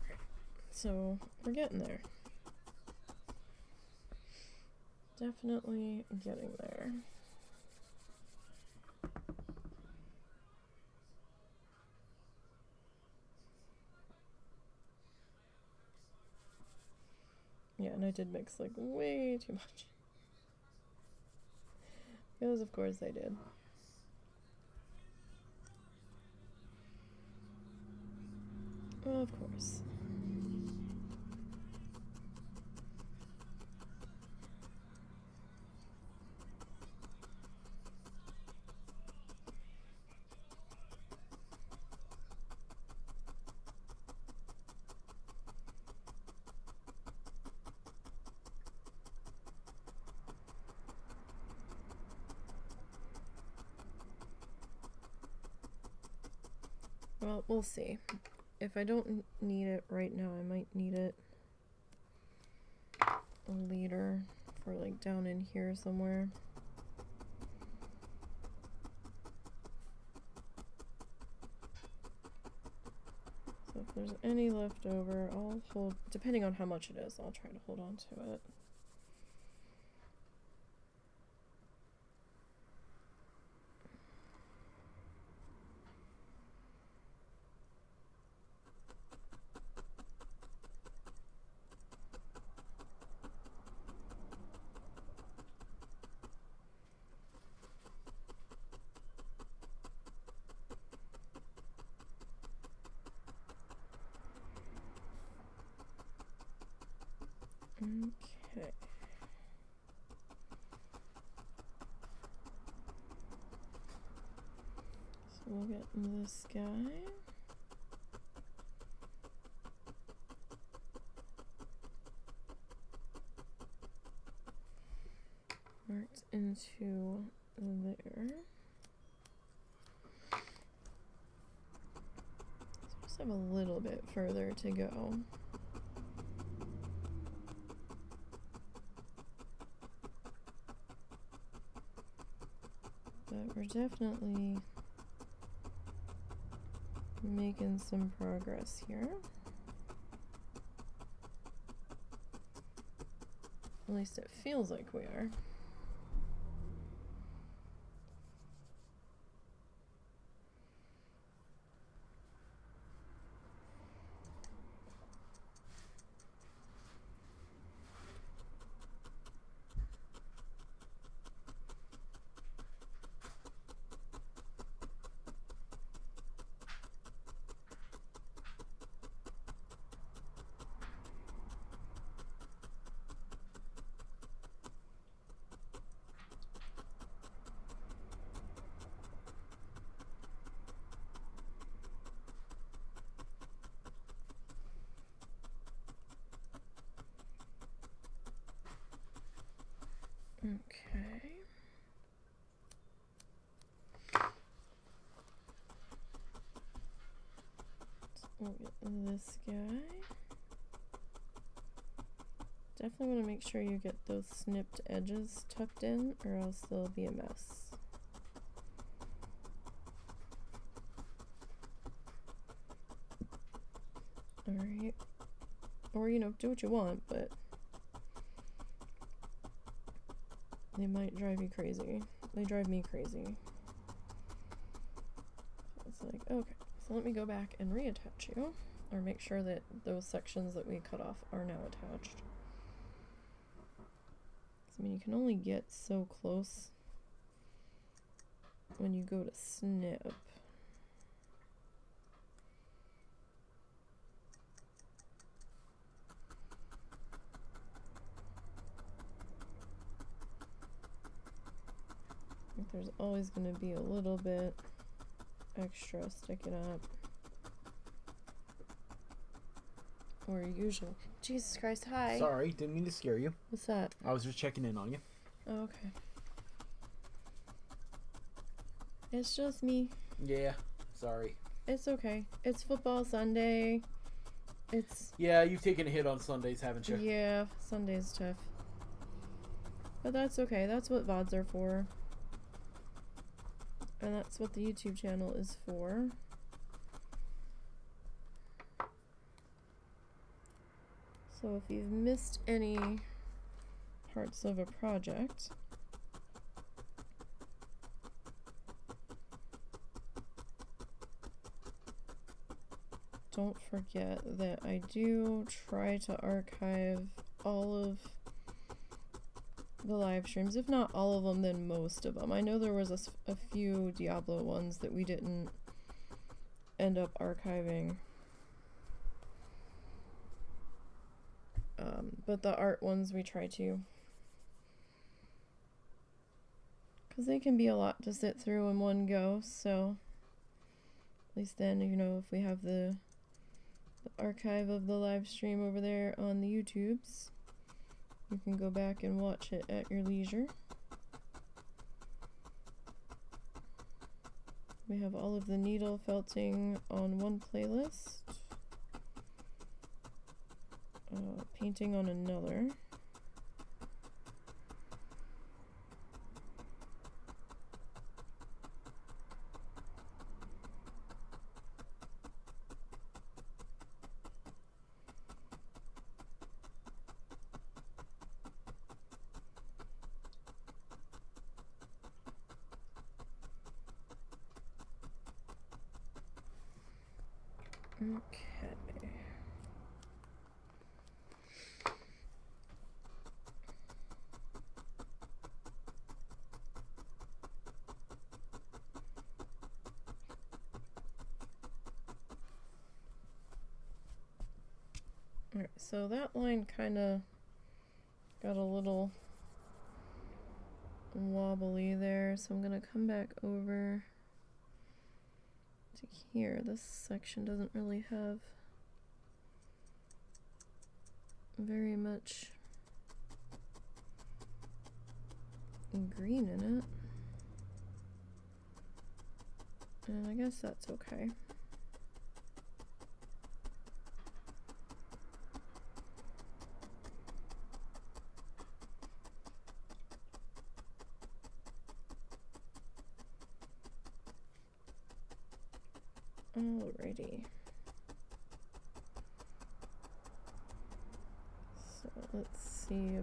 so we're getting there. Definitely getting there. Yeah, and I did mix like way too much. Because of course I did. Of course. Well, we'll see. If I don't need it right now, I might need it leader for like down in here somewhere. So if there's any left over, I'll hold, depending on how much it is, I'll try to hold on to it. Okay. So we'll get this guy. Marked into there. So just have a little bit further to go. But we're definitely making some progress here. At least it feels like we are. Okay. So we'll get this guy. Definitely want to make sure you get those snipped edges tucked in, or else they'll be a mess. Alright. Or, you know, do what you want, but they might drive you crazy. They drive me crazy. So it's like, okay, so let me go back and reattach you, or make sure that those sections that we cut off are now attached. I mean, you can only get so close when you go to snip. There's always going to be a little bit extra sticking up. Or usually. Jesus Christ, hi. Sorry, didn't mean to scare you. What's that? I was just checking in on you. Oh, okay. It's just me. Yeah, sorry. It's okay. It's football Sunday. It's... Yeah, you've taken a hit on Sundays, haven't you? Yeah, Sunday's tough. But that's okay. That's what VODs are for. And that's what the YouTube channel is for. So if you've missed any parts of a project, don't forget that I do try to archive all of the live streams. If not all of them, then most of them. I know there was a few Diablo ones that we didn't end up archiving. But the art ones we try to. Because they can be a lot to sit through in one go, so at least then, you know, if we have the archive of the live stream over there on the YouTubes, you can go back and watch it at your leisure. We have all of the needle felting on one playlist. Painting on another. Okay. Alright, so that line kind of got a little wobbly there, so I'm going to come back over to here. This section doesn't really have very much green in it, and I guess that's okay. Alrighty. So let's see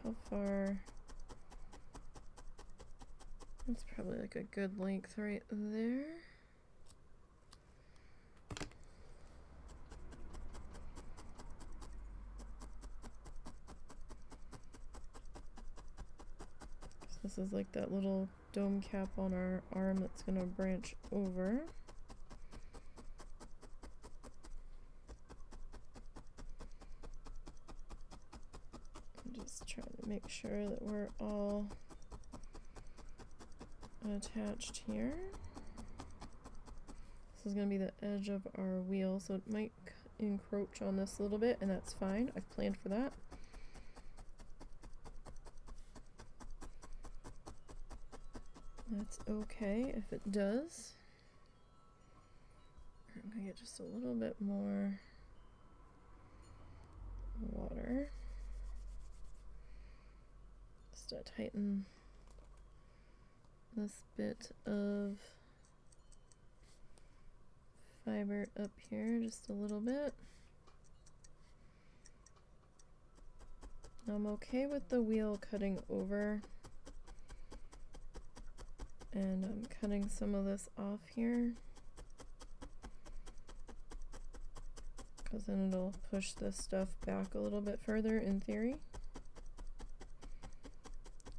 how far. That's probably like a good length right there. So this is like that little dome cap on our arm that's gonna branch over. Just trying to make sure that we're all attached here. This is going to be the edge of our wheel, so it might encroach on this a little bit, and that's fine. I've planned for that. That's okay if it does. I'm going to get just a little bit more water. Just to tighten this bit of fiber up here just a little bit. Now I'm okay with the wheel cutting over, and I'm cutting some of this off here because then it'll push this stuff back a little bit further in theory.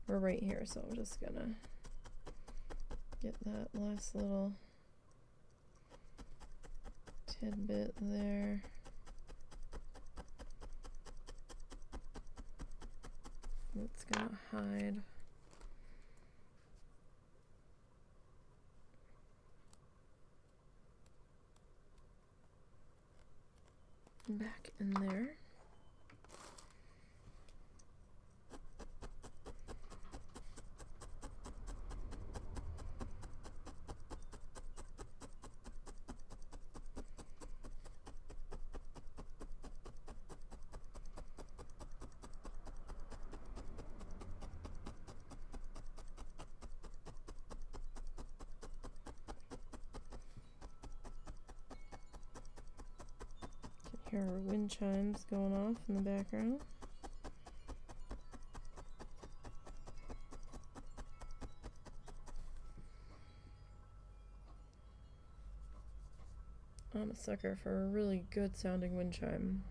We're right here, so I'm just gonna get that last little tidbit there. It's gonna hide back in there. Here are wind chimes going off in the background. I'm a sucker for a really good sounding wind chime.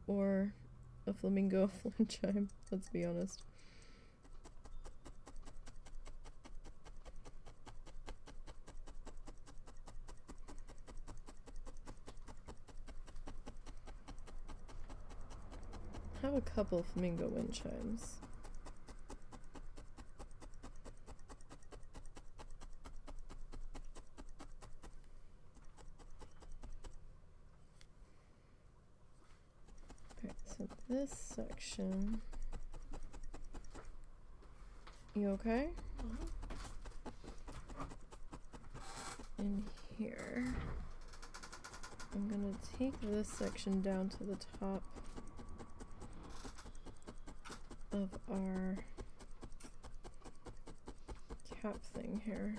Or a flamingo wind chime, let's be honest. I have a couple of flamingo wind chimes. Alright, so this section. You okay? In here, I'm gonna take this section down to the top of our cap thing here.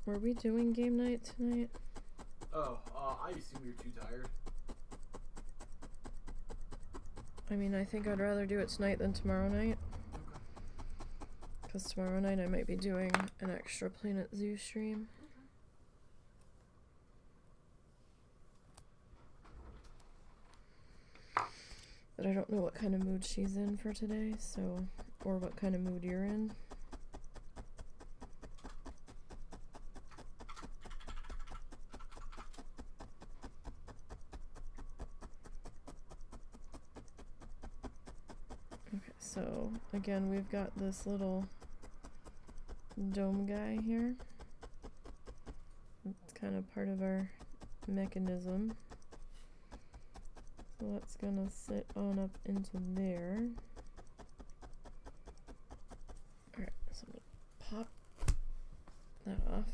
Were we doing game night tonight? Oh, I assume you're too tired. I mean, I think I'd rather do it tonight than tomorrow night. Okay. because tomorrow night I might be doing an extra Planet Zoo stream. But I don't know what kind of mood she's in for today, so, or what kind of mood you're in. Okay, so again, we've got this little dome guy here. It's kind of part of our mechanism. So that's gonna sit on up into there. Alright, so I'm gonna pop that off.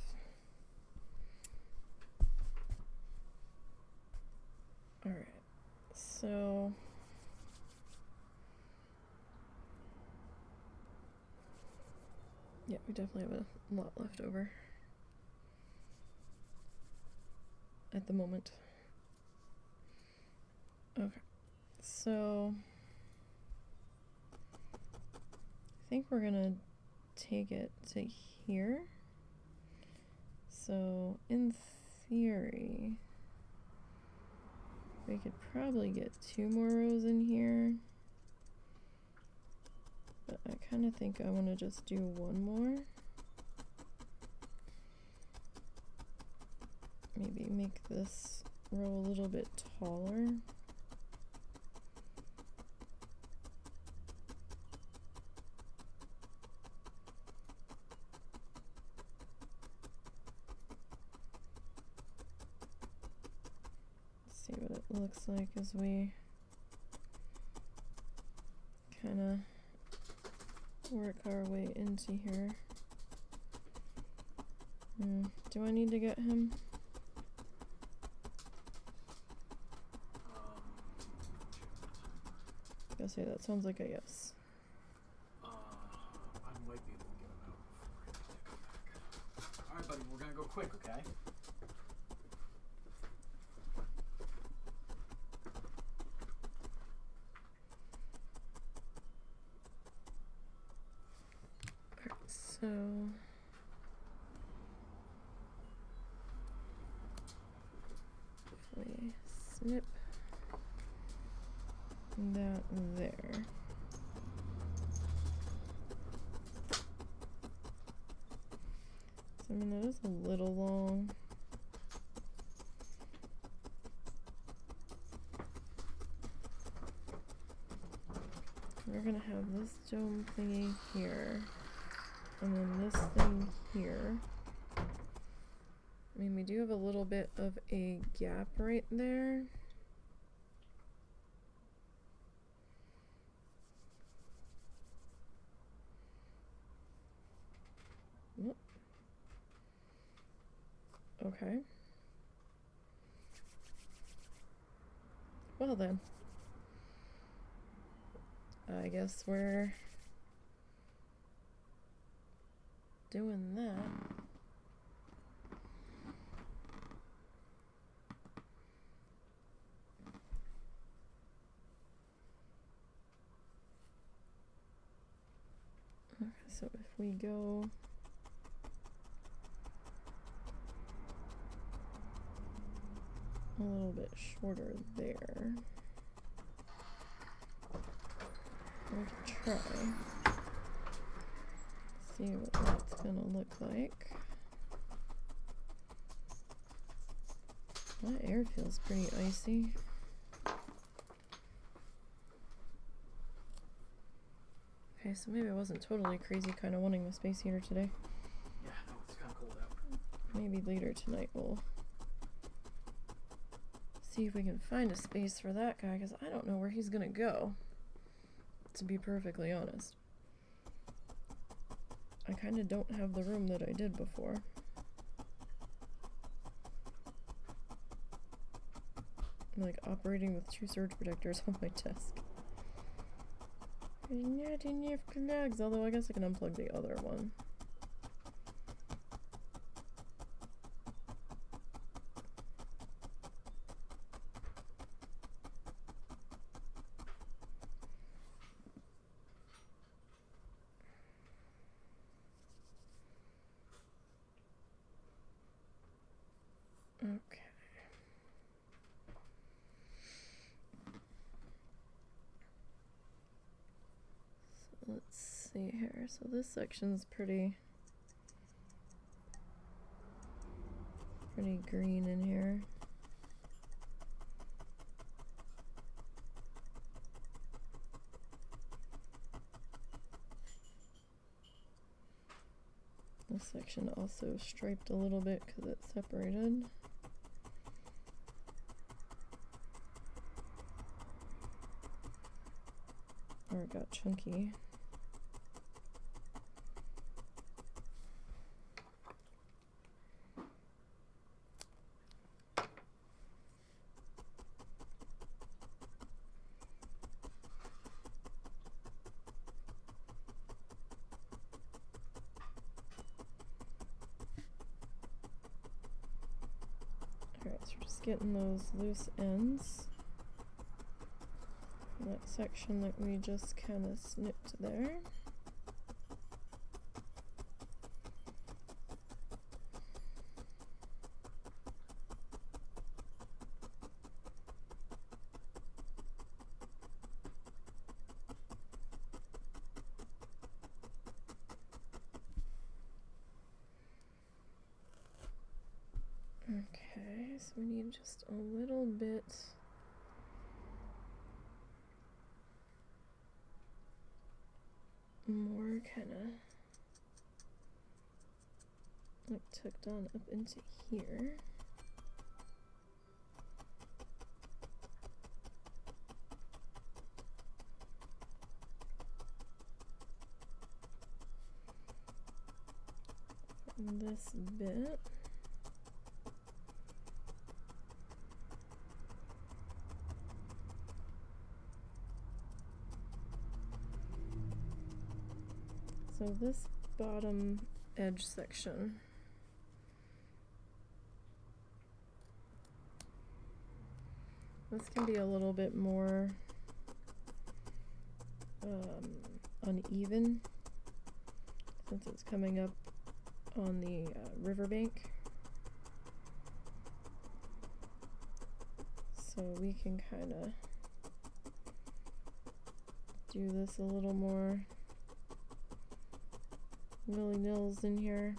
Alright, so yeah, we definitely have a lot left over at the moment. Okay, so I think we're gonna take it to here. So in theory, we could probably get 2 more rows in here. But I kind of think I want to just do 1 more. Maybe make this row a little bit taller. See what it looks like as we kind of work our way into here. Do I need to get him? I say that sounds like a yes. I might be able to get him out before he has to come back. Alright, buddy, we're gonna go quick, okay? So if we snip that there. So I mean that is a little long. We're gonna have this dome thingy here. And then this thing here. I mean, we do have a little bit of a gap right there. Yep. Okay. Well then. I guess we're doing that. Okay, so if we go a little bit shorter there, we can try. See what that's gonna look like. That air feels pretty icy. Okay, so maybe I wasn't totally crazy kind of wanting the space heater today. Yeah, no, it's kind of cold out. Maybe later tonight we'll see if we can find a space for that guy, because I don't know where he's gonna go, to be perfectly honest. I kind of don't have the room that I did before. I'm like operating with 2 surge protectors on my desk. Not enough plugs, although I guess I can unplug the other one. there. So this section's pretty green in here. This section also striped a little bit because it's separated. Or it got chunky. Alright, so we're just getting those loose ends. That section that we just kind of snipped there. Okay, so we need just a little bit more kind of like tucked on up into here. And this bit. So this bottom edge section, this can be a little bit more uneven since it's coming up on the riverbank. So we can kind of do this a little more willy-nills in here.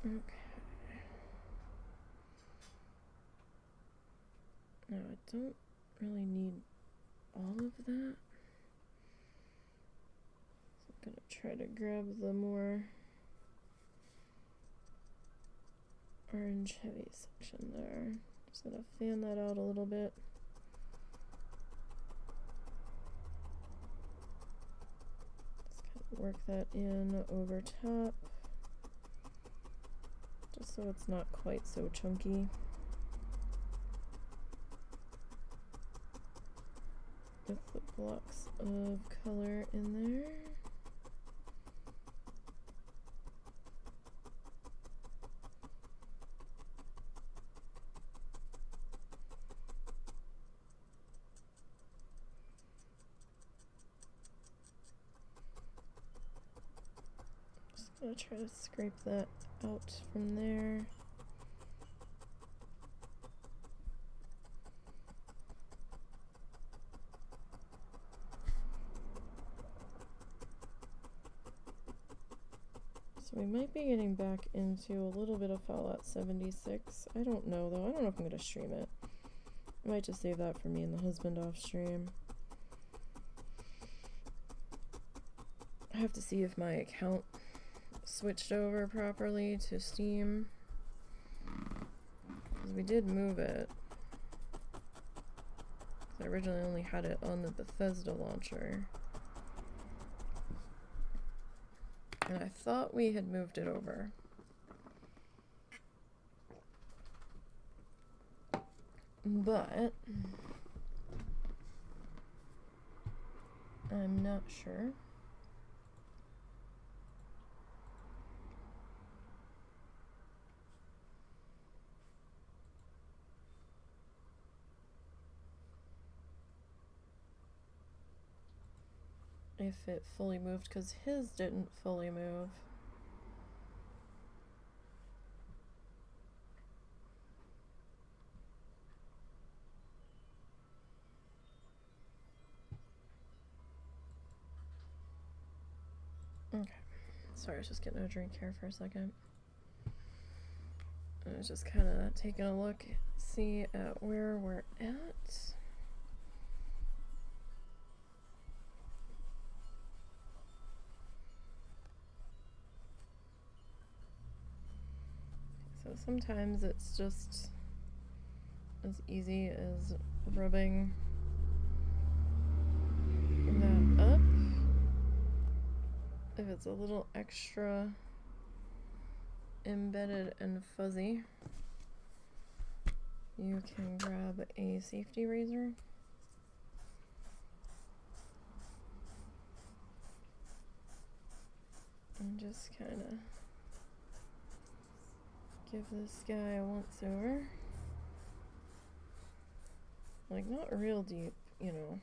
Okay. Now I don't really need all of that. So I'm gonna try to grab the more orange heavy section there. Just gonna fan that out a little bit. Just kind of work that in over top, just so it's not quite so chunky. With the blocks of color in there. I'm gonna try to scrape that out from there. So we might be getting back into a little bit of Fallout 76. I don't know though. I don't know if I'm gonna stream it. I might just save that for me and the husband off stream. I have to see if my account switched over properly to Steam, because we did move it. I originally only had it on the Bethesda launcher, and I thought we had moved it over. But I'm not sure. If it fully moved, because his didn't fully move. Sorry, I was just getting a drink here for a second. I was just kind of taking a look, see at where we're at. So sometimes it's just as easy as rubbing that up. If it's a little extra embedded and fuzzy, you can grab a safety razor and just kind of give this guy a once over. Like, not real deep, you know.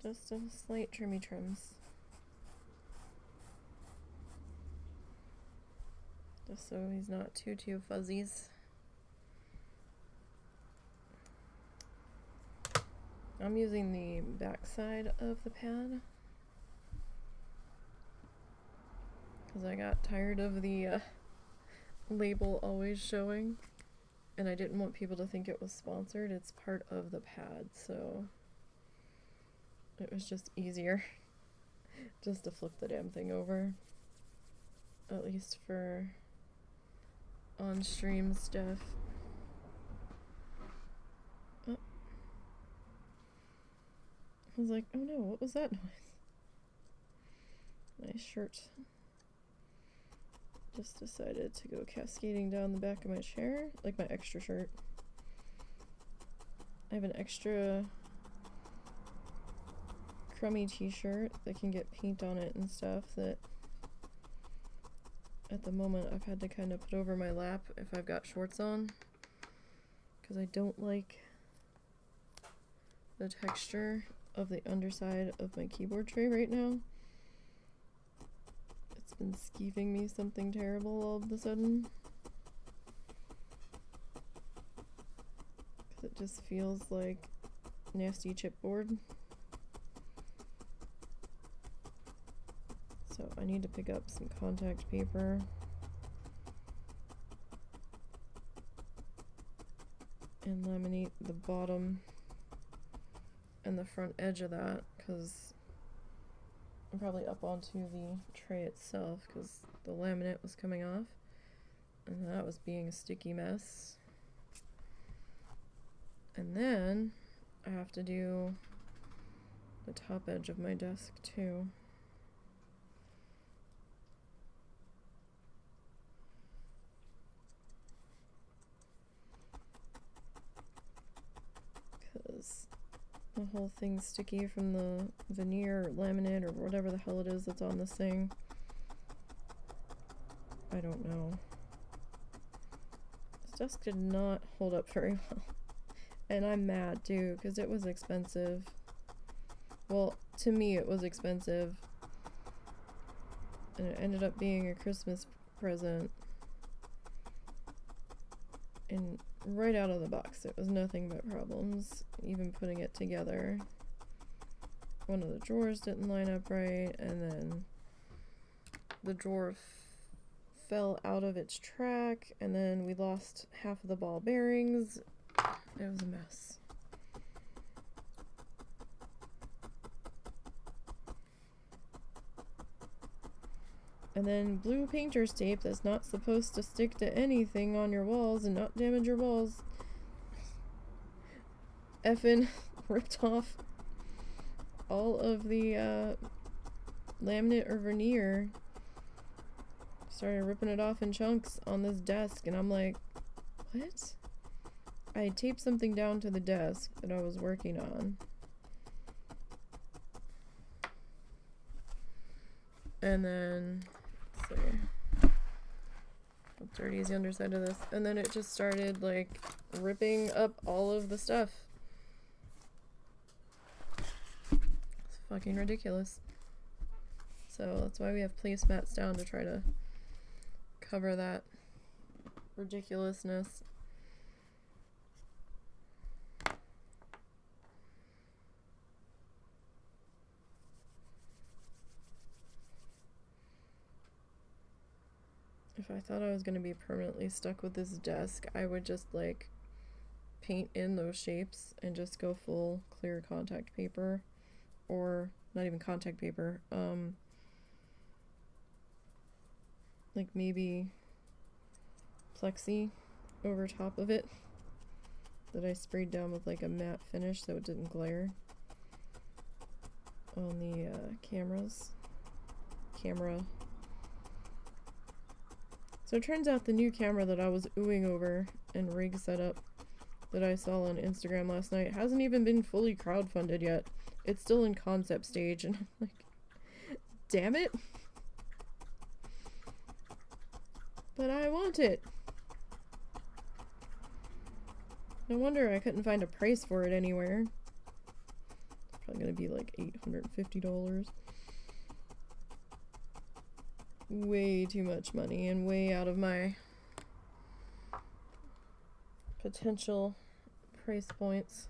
Just a slight trimmy trims. Just so he's not too fuzzies. I'm using the back side of the pad because I got tired of the label always showing, and I didn't want people to think it was sponsored. It's part of the pad, so it was just easier just to flip the damn thing over, at least for on-stream stuff. Oh. I was like, oh no, what was that noise? My shirt just decided to go cascading down the back of my chair, like my extra shirt. I have an extra crummy t-shirt that can get paint on it and stuff that at the moment I've had to kind of put over my lap if I've got shorts on, because I don't like the texture of the underside of my keyboard tray right now. It's been skeeving me something terrible all of a sudden, because it just feels like nasty chipboard. So I need to pick up some contact paper and laminate the bottom and the front edge of that, because I'm probably up onto the tray itself because the laminate was coming off and that was being a sticky mess. And then I have to do the top edge of my desk too. Because the whole thing's sticky from the veneer or laminate or whatever the hell it is that's on this thing. I don't know. This desk did not hold up very well. And I'm mad too, because it was expensive. Well, to me it was expensive. And it ended up being a Christmas present. And right out of the box, it was nothing but problems, even putting it together. One of the drawers didn't line up right, and then the drawer fell out of its track, and then we lost half of the ball bearings. It was a mess. And then blue painter's tape that's not supposed to stick to anything on your walls and not damage your walls effing ripped off all of the laminate or veneer. Started ripping it off in chunks on this desk, and I'm like, what? I taped something down to the desk that I was working on. And then, let's see, how dirty is the underside of this? And then it just started like ripping up all of the stuff. It's fucking ridiculous. So that's why we have placemats down, to try to cover that ridiculousness. I thought I was going to be permanently stuck with this desk, I would just like paint in those shapes and just go full clear contact paper, or not even contact paper, like maybe plexi over top of it that I sprayed down with like a matte finish so it didn't glare on the camera. So it turns out the new camera that I was oohing over and rig setup that I saw on Instagram last night hasn't even been fully crowdfunded yet. It's still in concept stage, and I'm like, damn it. But I want it. No wonder I couldn't find a price for it anywhere. It's probably gonna be like $850. Way too much money and way out of my potential price points.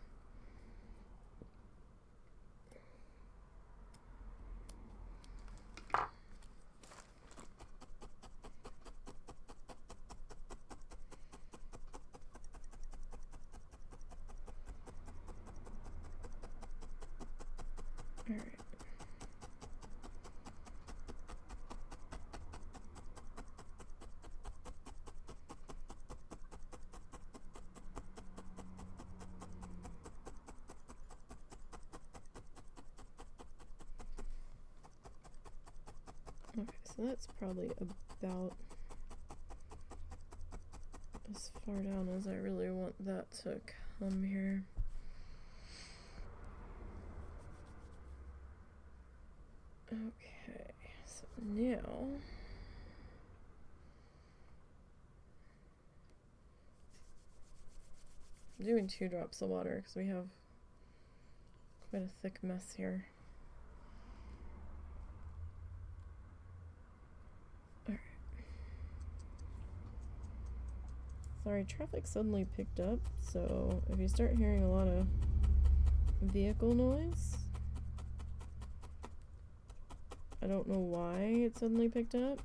All right. Okay, so that's probably about as far down as I really want that to come here. Okay, so now I'm doing 2 drops of water because we have quite a thick mess here. Sorry, traffic suddenly picked up, so if you start hearing a lot of vehicle noise, I don't know why it suddenly picked up.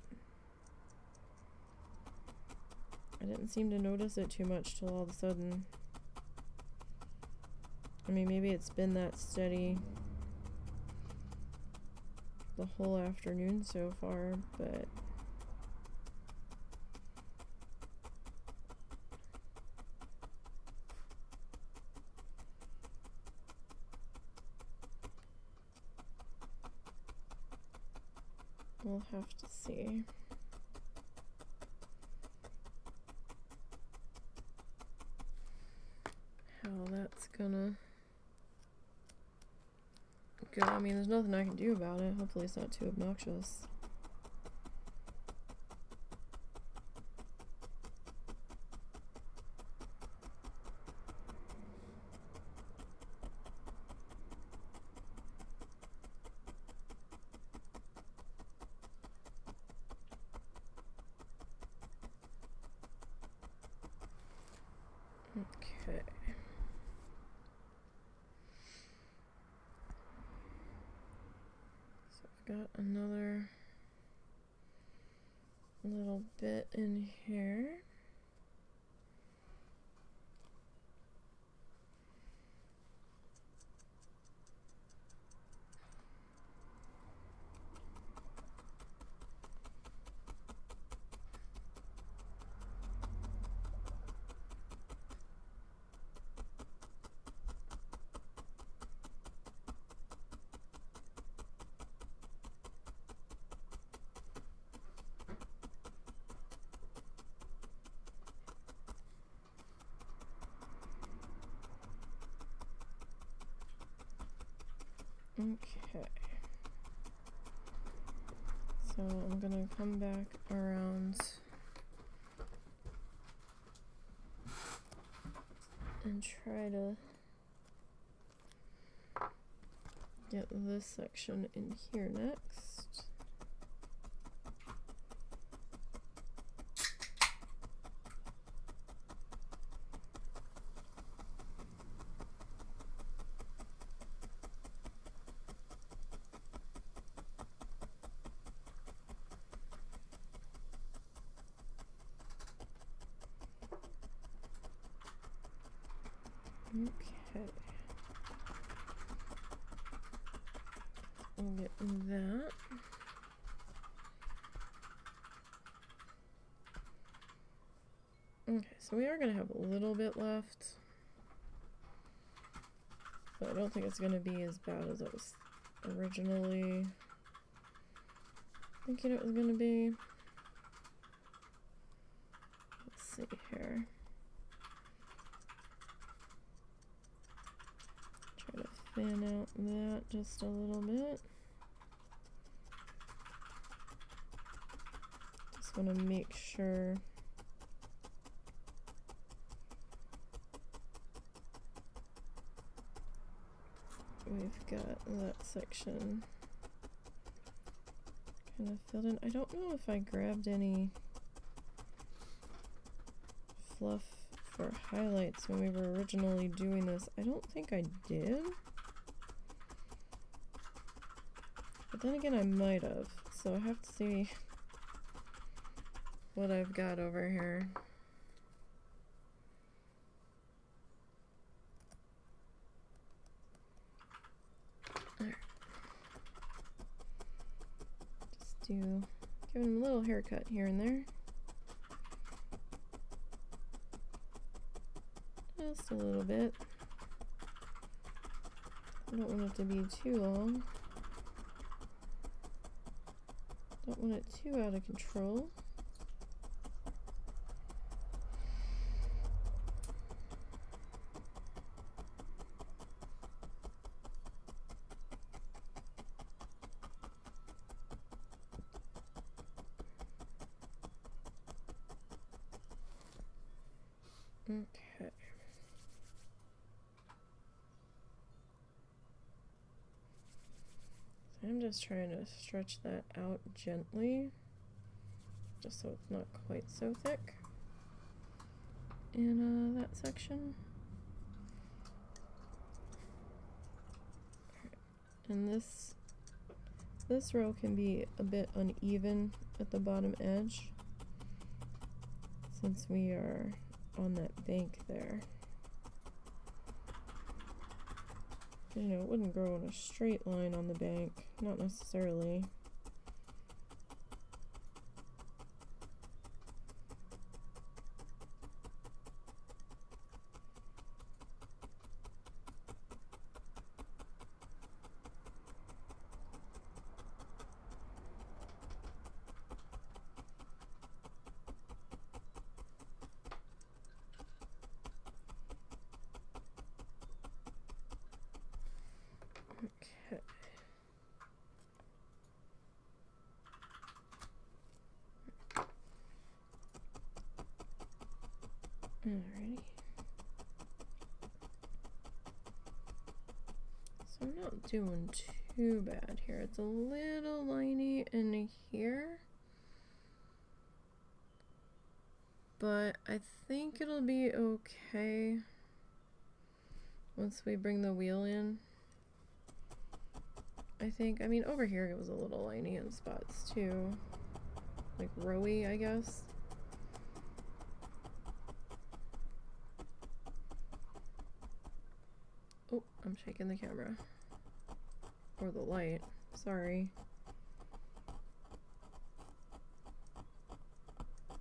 I didn't seem to notice it too much till all of a sudden. I mean, maybe it's been that steady the whole afternoon so far, but we'll have to see. How that's gonna go. I mean, there's nothing I can do about it. Hopefully it's not too obnoxious. Okay. So I've got another little bit in here. Okay, so I'm gonna come back around and try to get this section in here next. Okay. We'll get that. Okay, so we are going to have a little bit left. But I don't think it's going to be as bad as it was originally thinking it was going to be. Let's see here. Try to fan out that just a little bit. Just want to make sure we've got that section kind of filled in. I don't know if I grabbed any fluff for highlights when we were originally doing this. I don't think I did. But then again, I might have. So I have to see what I've got over here. Give him a little haircut here and there. Just a little bit. I don't want it to be too long. Don't want it too out of control. Okay. So I'm just trying to stretch that out gently, just so it's not quite so thick in that section. And this row can be a bit uneven at the bottom edge since we are on that bank there. You know, it wouldn't grow in a straight line on the bank, not necessarily. Okay. Alrighty. So I'm not doing too bad here. It's a little liney in here, but I think it'll be okay once we bring the wheel in. I mean, over here it was a little liney in spots too, like rowy, I guess. Oh, I'm shaking the camera. Or the light, sorry.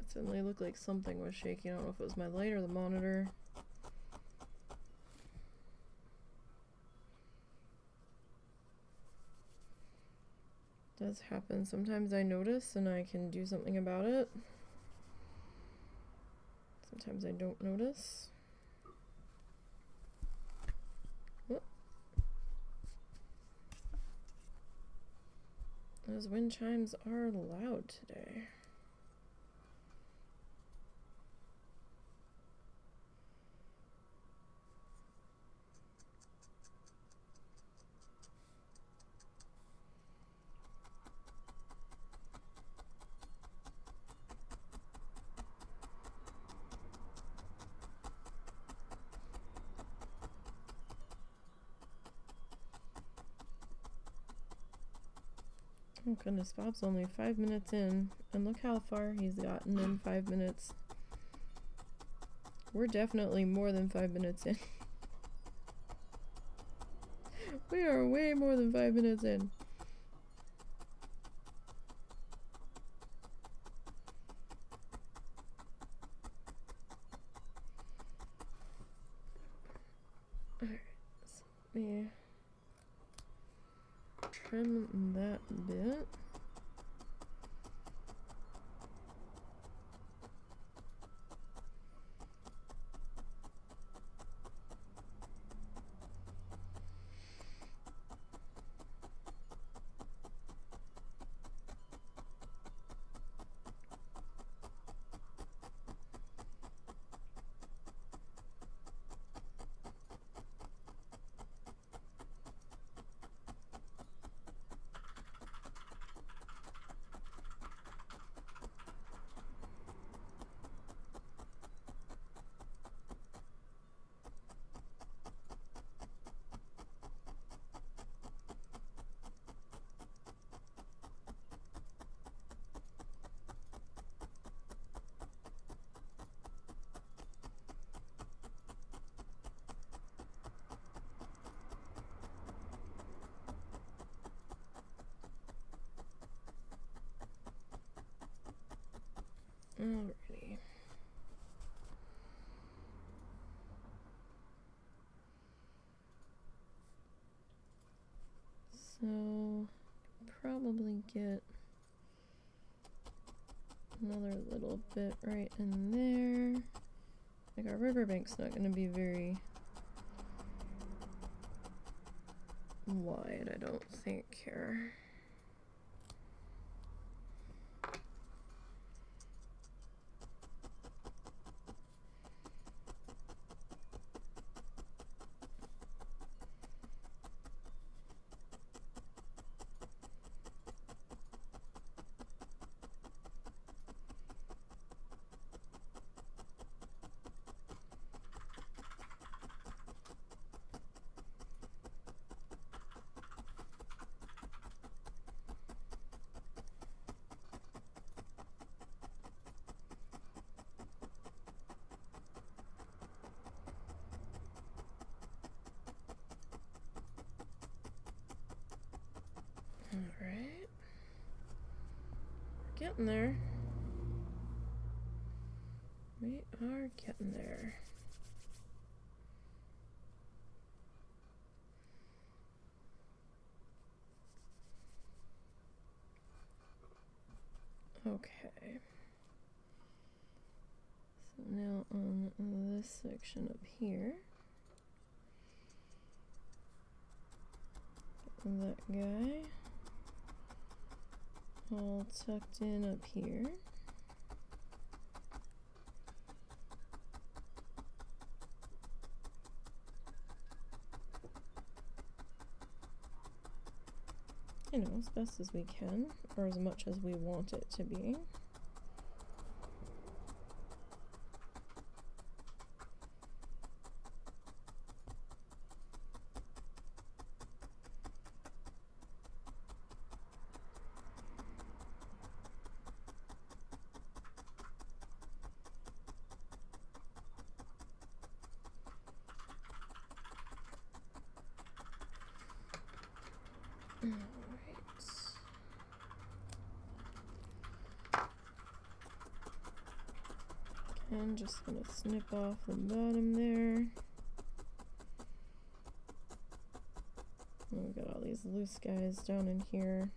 It suddenly looked like something was shaking. I don't know if it was my light or the monitor. Does happen. Sometimes I notice and I can do something about it. Sometimes I don't notice. Whoop. Those wind chimes are loud today. Oh goodness, Bob's only 5 minutes in, and look how far he's gotten in 5 minutes. We're definitely more than 5 minutes in. We are way more than 5 minutes in. Alright, so let me trim that bit. Alrighty. So, probably get another little bit right in there. Like our riverbank's not going to be very wide, I don't think, here. Alright. We're getting there. We are getting there. Okay. So now on this section up here, that guy all tucked in up here. You know, as best as we can, or as much as we want it to be. I'm just gonna snip off the bottom there. We've got all these loose guys down in here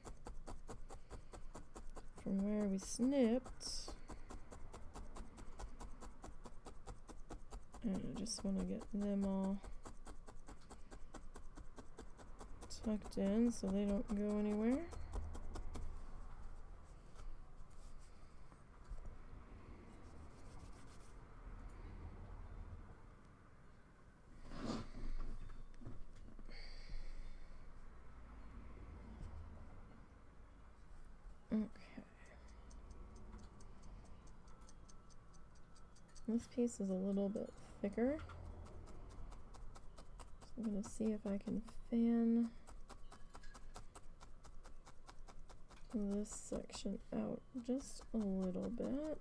from where we snipped. And I just want to get them all tucked in so they don't go anywhere. This piece is a little bit thicker, so I'm going to see if I can fan this section out just a little bit.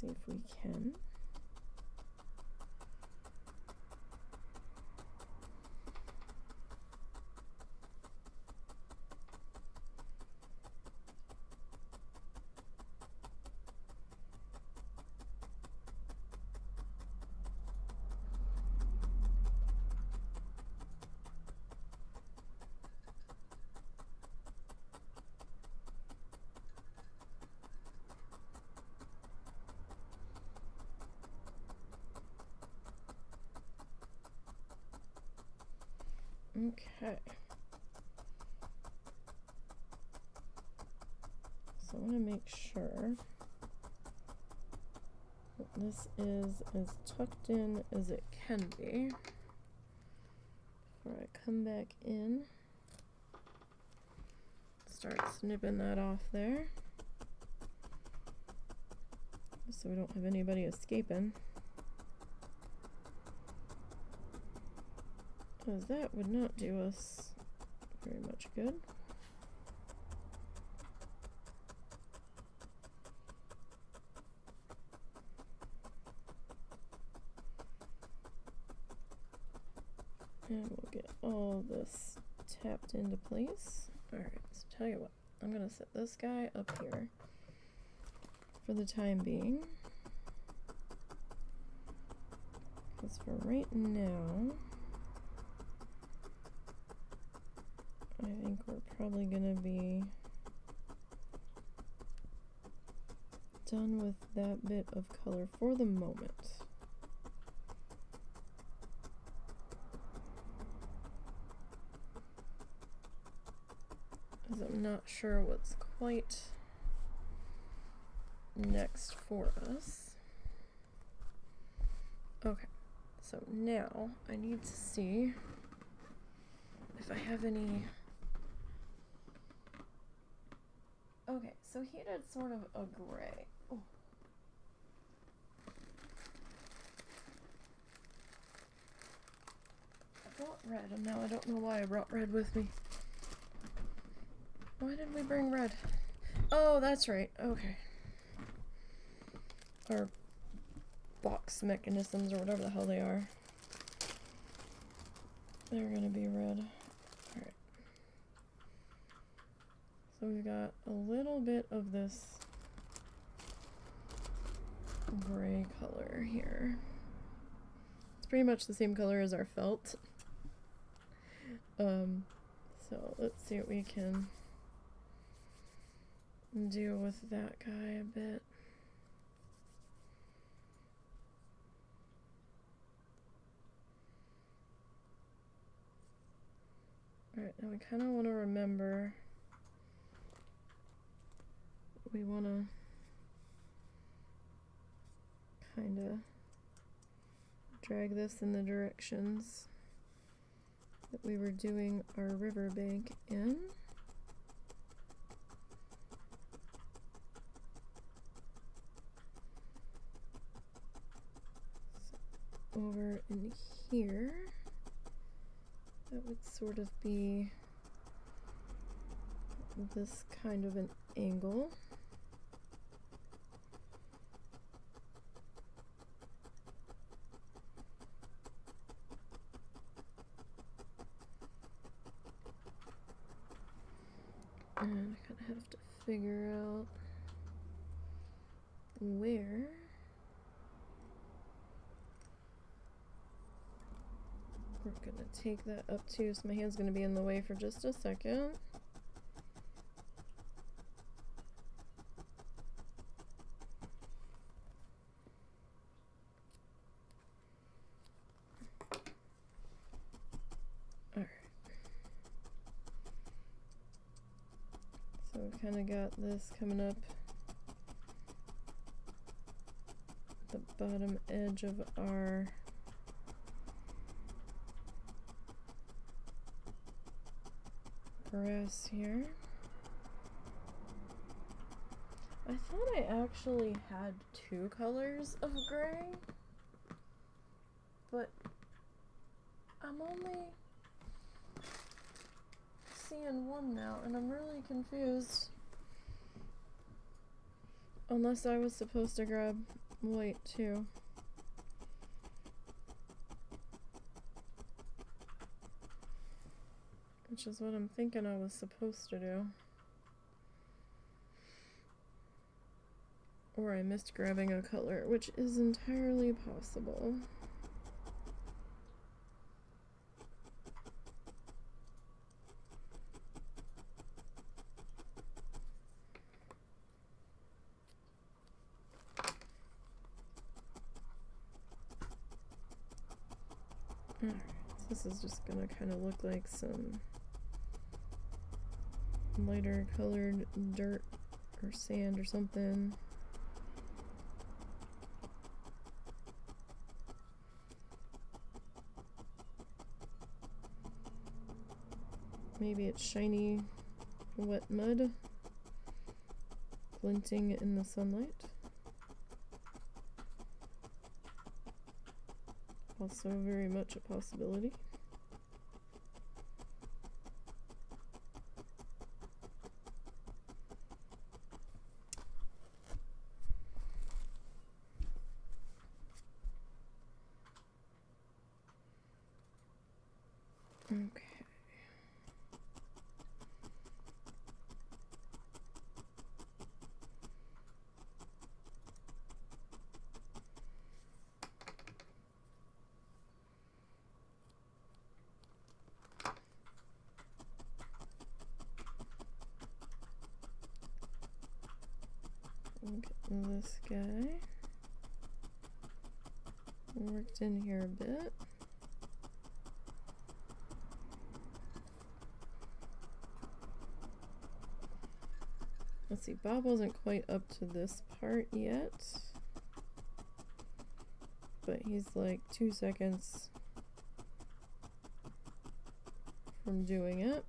see if we can. Okay. So I want to make sure that this is as tucked in as it can be before I come back in. Start snipping that off there so we don't have anybody escaping. Because that would not do us very much good. And we'll get all this tapped into place. Alright, so tell you what, I'm going to set this guy up here for the time being. Because for right now, I think we're probably going to be done with that bit of color for the moment. As I'm not sure what's quite next for us. Okay, so now I need to see if I have any. Okay, so he did sort of a gray. Oh. I brought red, and now I don't know why I brought red with me. Why did we bring red? Oh, that's right. Okay. Our box mechanisms, or whatever the hell they are, they're gonna be red. Alright. So we've got a little bit of this gray color here. It's pretty much the same color as our felt. So let's see what we can do with that guy a bit. Alright, now we kind of want to remember we want to kind of drag this in the directions that we were doing our riverbank in. So over in here, that would sort of be this kind of an angle. And I kind of have to figure out where we're going to take that up to. So my hand's going to be in the way for just a second. So we've kind of got this coming up the bottom edge of our grass here. I thought I actually had two colors of gray, but I'm only seeing one now, and I'm really confused. Unless I was supposed to grab white too. Which is what I'm thinking I was supposed to do. Or I missed grabbing a color, which is entirely possible. Alright, so this is just gonna kind of look like some lighter colored dirt or sand or something. Maybe it's shiny wet mud glinting in the sunlight. Also very much a possibility. Okay. Get this guy worked in here a bit. Let's see, Bob wasn't quite up to this part yet, but he's like 2 seconds from doing it.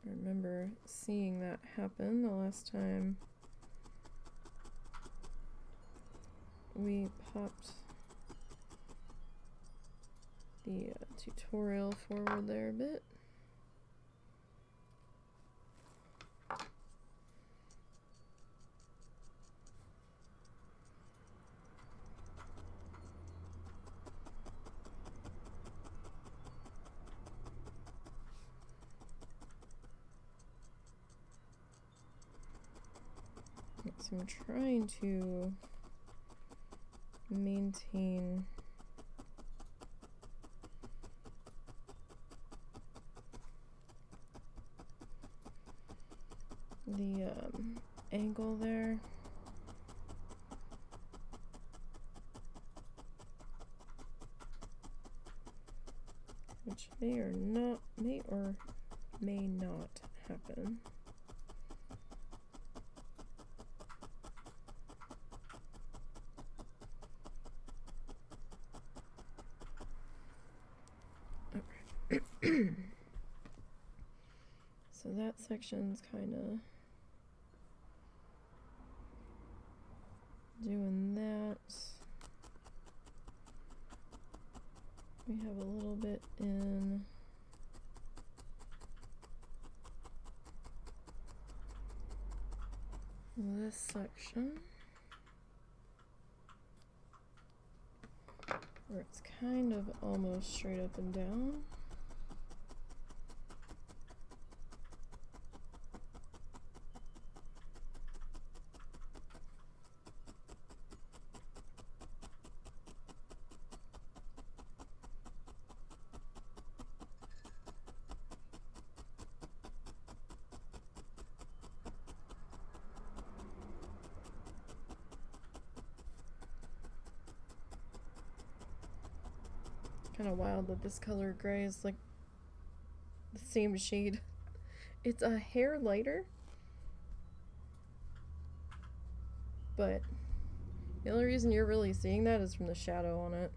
I remember seeing that happen the last time we popped the tutorial forward there a bit. So I'm trying to maintain the angle there. Which may or may not happen. So that section's kind of doing that. We have a little bit in this section where it's kind of almost straight up and down. Kind of wild that this color gray is like the same shade. It's a hair lighter, but the only reason you're really seeing that is from the shadow on it,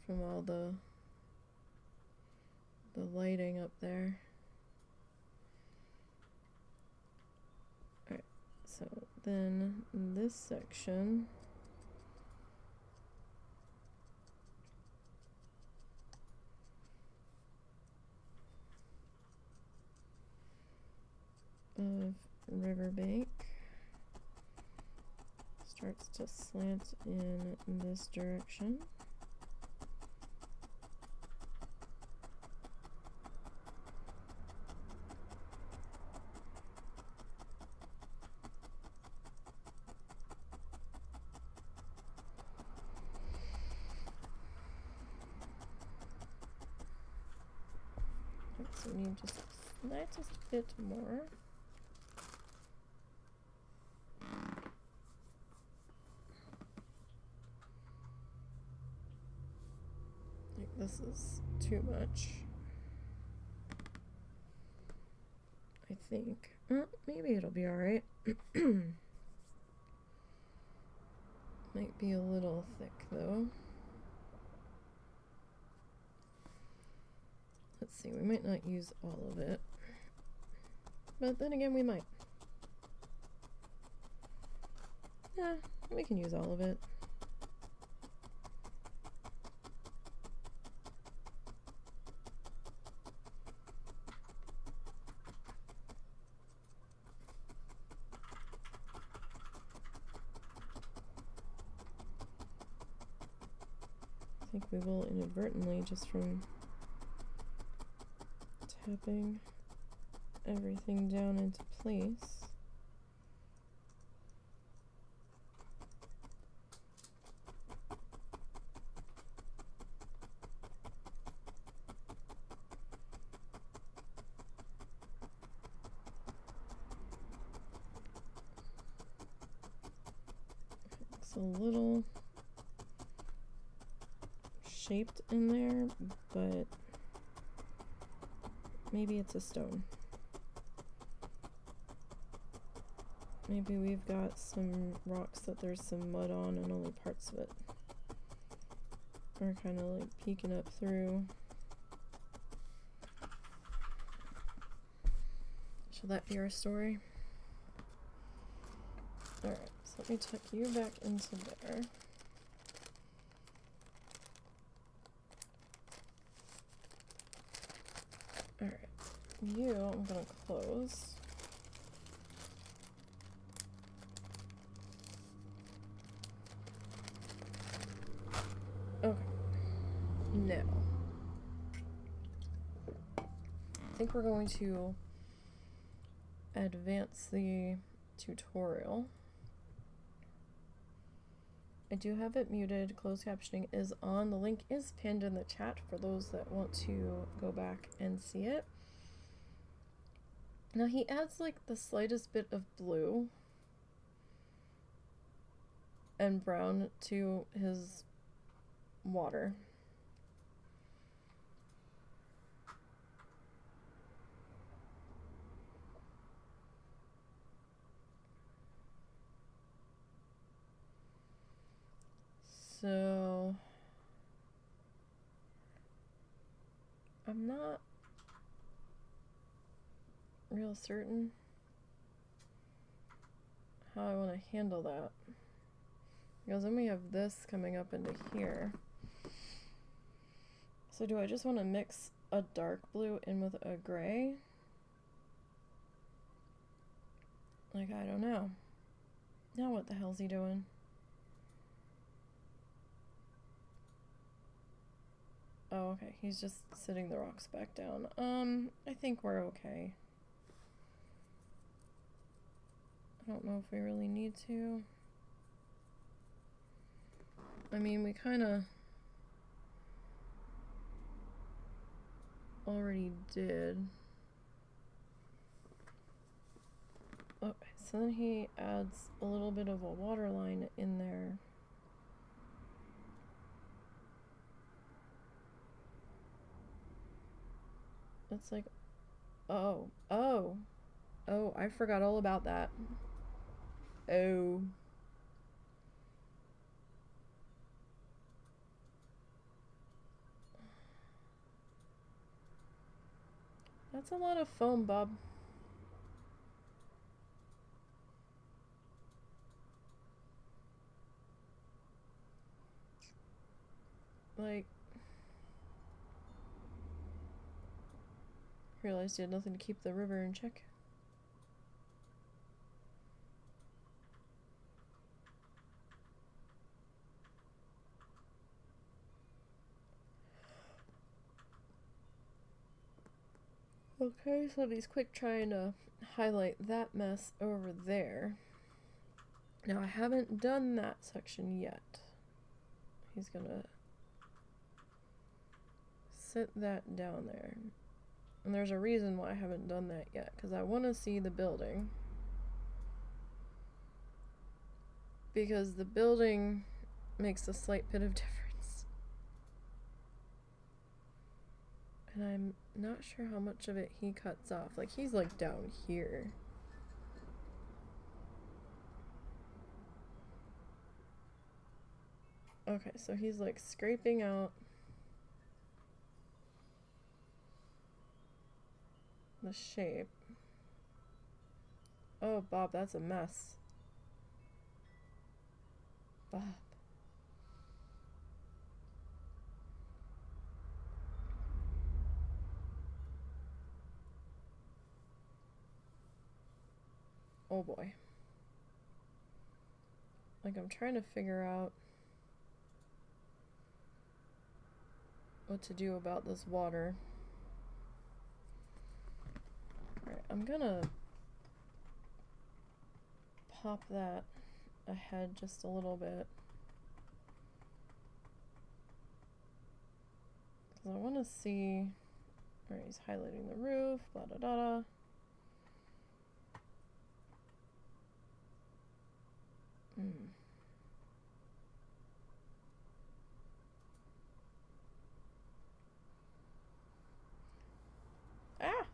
from all the lighting up there. Alright, so then this section of riverbank starts to slant in this direction. So we need just the slightest bit more. Like this is too much, I think. Maybe it'll be alright. Might be a little thick though. Let's see, we might not use all of it, but then again we might. Yeah, we can use all of it. I think we will inadvertently, just from tapping everything down into place. It's a little shaped in there, but maybe it's a stone. Maybe we've got some rocks that there's some mud on and only parts of it are kind of like peeking up through. Shall that be our story? Alright, so let me tuck you back into there. Alright, you I'm gonna close. Okay, now I think we're going to advance the tutorial. I do have it muted. Closed captioning is on. The link is pinned in the chat for those that want to go back and see it. Now he adds like the slightest bit of blue and brown to his water. So I'm not real certain how I want to handle that, because then we have this coming up into here. So do I just want to mix a dark blue in with a gray? Like, I don't know. Now what the hell's he doing? Oh, okay. He's just sitting the rocks back down. I think we're okay. I don't know if we really need to. I mean, we kind of already did. Okay, so then he adds a little bit of a water line in there. It's like, oh, I forgot all about that. Oh. That's a lot of foam, Bob. Like, realized you had nothing to keep the river in check. Okay, so he's quick trying to highlight that mess over there. Now I haven't done that section yet. He's gonna sit that down there. And there's a reason why I haven't done that yet, because I want to see the building. Because the building makes a slight bit of difference. And I'm not sure how much of it he cuts off. Like, he's like down here. Okay, so he's like scraping out the shape. Oh, Bob, that's a mess. Bob. Oh boy. Like, I'm trying to figure out what to do about this water. Alright, I'm gonna pop that ahead just a little bit. Because I want to see... Alright, he's highlighting the roof, blah da da da. Ah!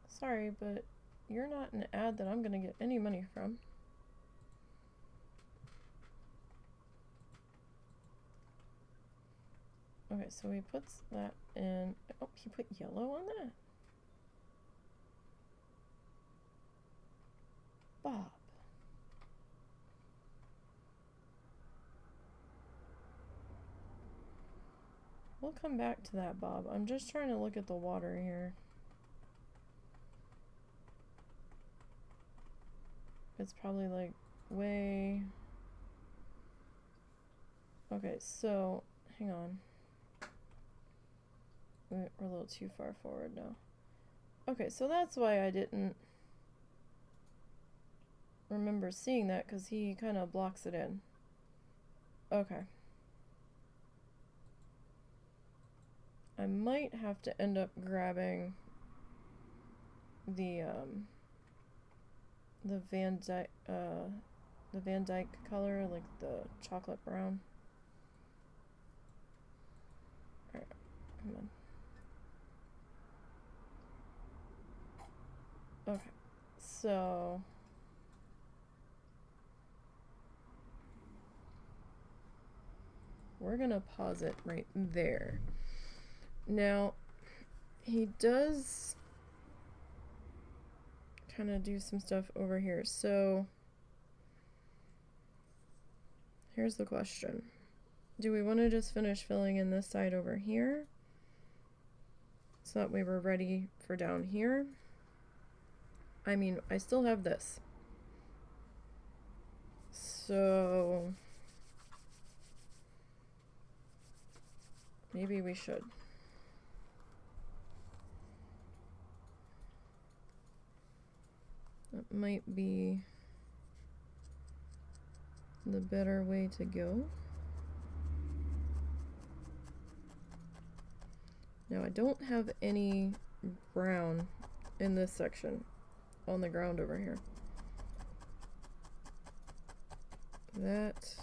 Sorry, but you're not an ad that I'm gonna get any money from. Okay, so he puts that in. Oh, he put yellow on that? Bob. We'll come back to that, Bob. I'm just trying to look at the water here. It's probably like way... Okay, so hang on. We're a little too far forward now. Okay, so that's why I didn't remember seeing that, because he kind of blocks it in. Okay. I might have to end up grabbing the Van Dyke color, like the chocolate brown. Alright, come on. Okay, so we're gonna pause it right there. Now, he does kind of do some stuff over here. So, here's the question. Do we want to just finish filling in this side over here, so that we were ready for down here? I mean, I still have this. So, maybe we should. That might be the better way to go. Now, I don't have any brown in this section on the ground over here. That,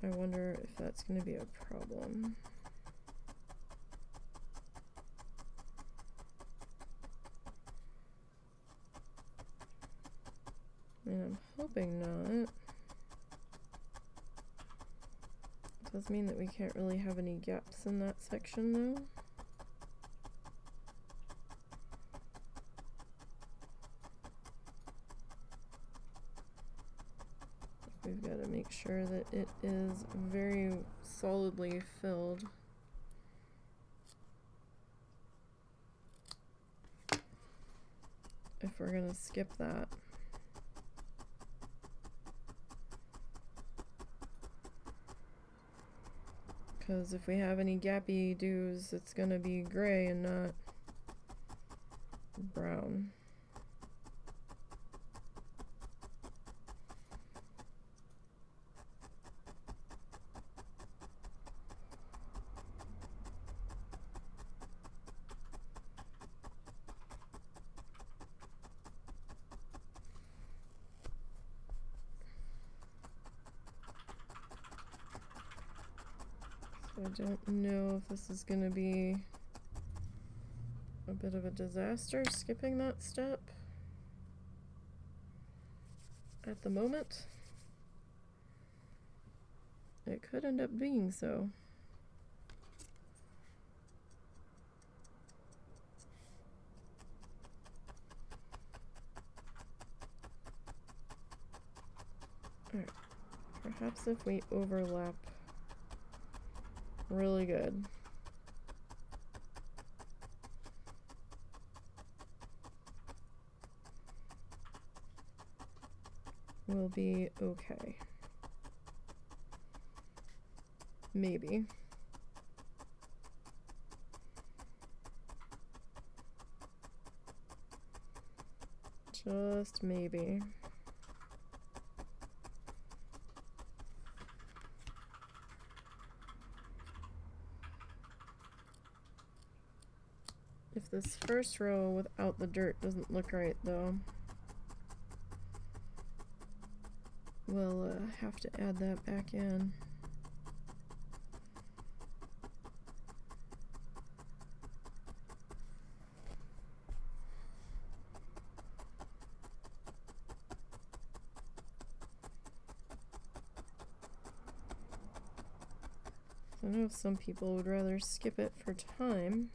I wonder if that's going to be a problem. And I'm hoping not. Does mean that we can't really have any gaps in that section though. We've got to make sure that it is very solidly filled. If we're going to skip that. Because if we have any gappy doos, it's gonna be gray and not brown. I don't know if this is going to be a bit of a disaster skipping that step at the moment. It could end up being so. Alright, perhaps if we overlap really good. We'll be okay. Maybe. Just maybe. If this first row without the dirt doesn't look right, though, we'll have to add that back in. I know some people would rather skip it for time.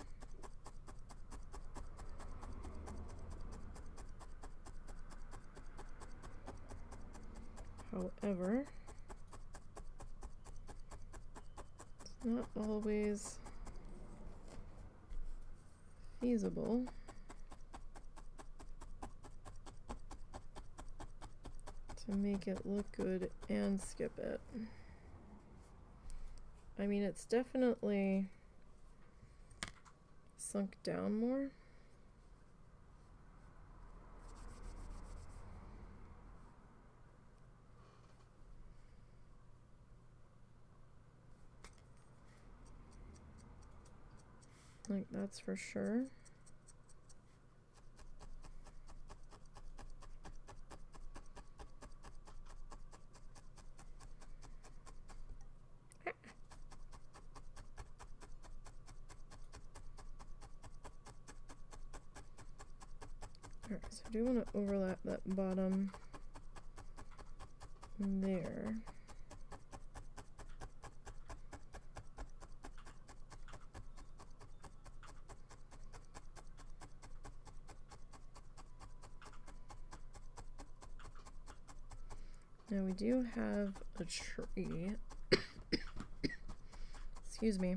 However, it's not always feasible to make it look good and skip it. I mean, it's definitely sunk down more. Like, that's for sure. Alright, so I do want to overlap that bottom there. Now we do have a tree, excuse me,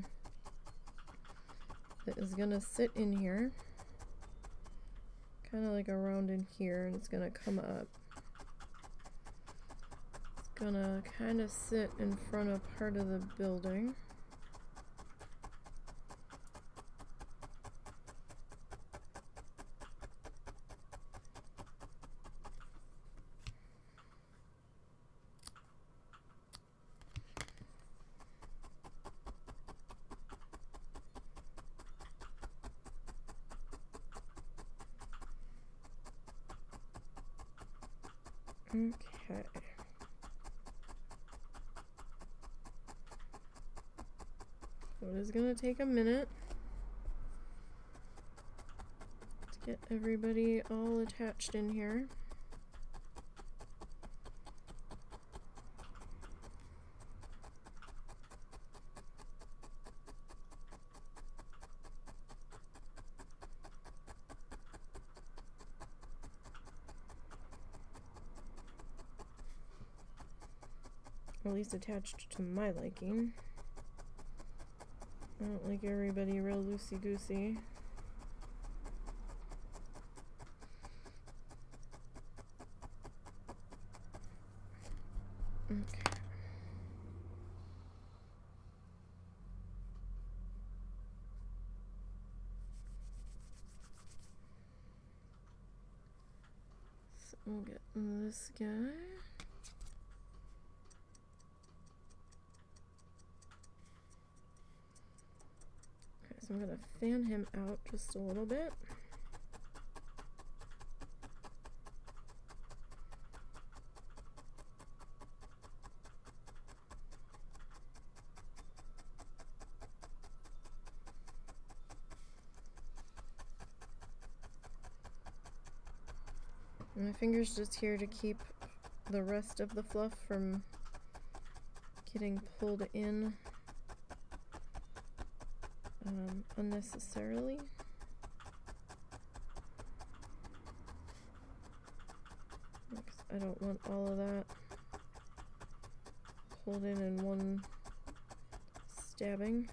that is gonna sit in here, kind of like around in here, and it's gonna come up. It's gonna kind of sit in front of part of the building. Okay. So it is going to take a minute to get everybody all attached in here. At least attached to my liking. I don't like everybody real loosey-goosey. Okay. We'll get this guy. Okay, so I'm gonna fan him out just a little bit. My finger's just here to keep the rest of the fluff from getting pulled in unnecessarily. I don't want all of that pulled in one stabbing.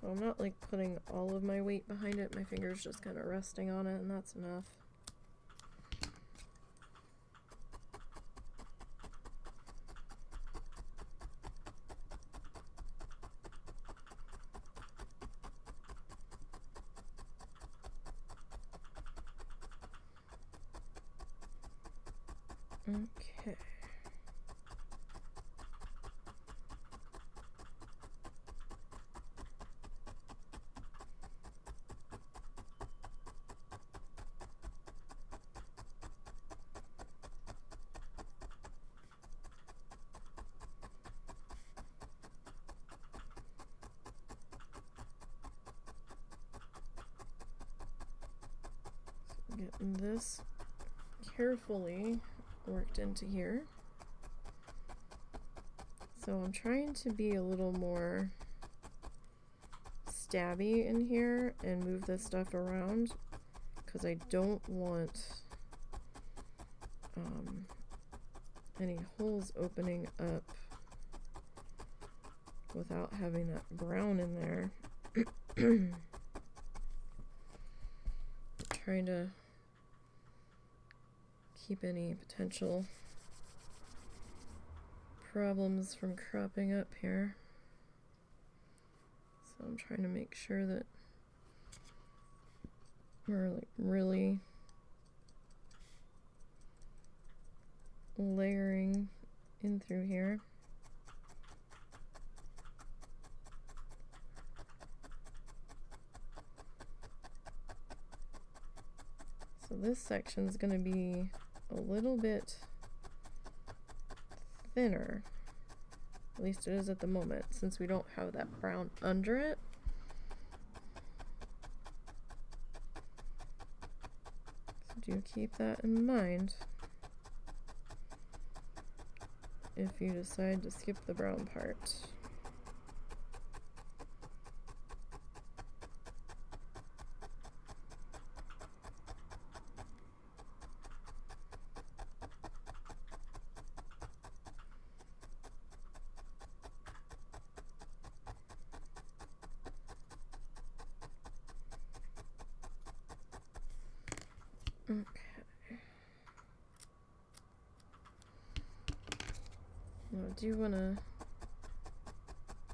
So I'm not like putting all of my weight behind it, my finger's just kind of resting on it, and that's enough. Okay. So getting this carefully worked into here. So I'm trying to be a little more stabby in here and move this stuff around because I don't want any holes opening up without having that brown in there. Trying to keep any potential problems from cropping up here. So I'm trying to make sure that we're like really layering in through here. So this section is going to be a little bit thinner, at least it is at the moment, since we don't have that brown under it. So do keep that in mind if you decide to skip the brown part. Okay. Now I do want to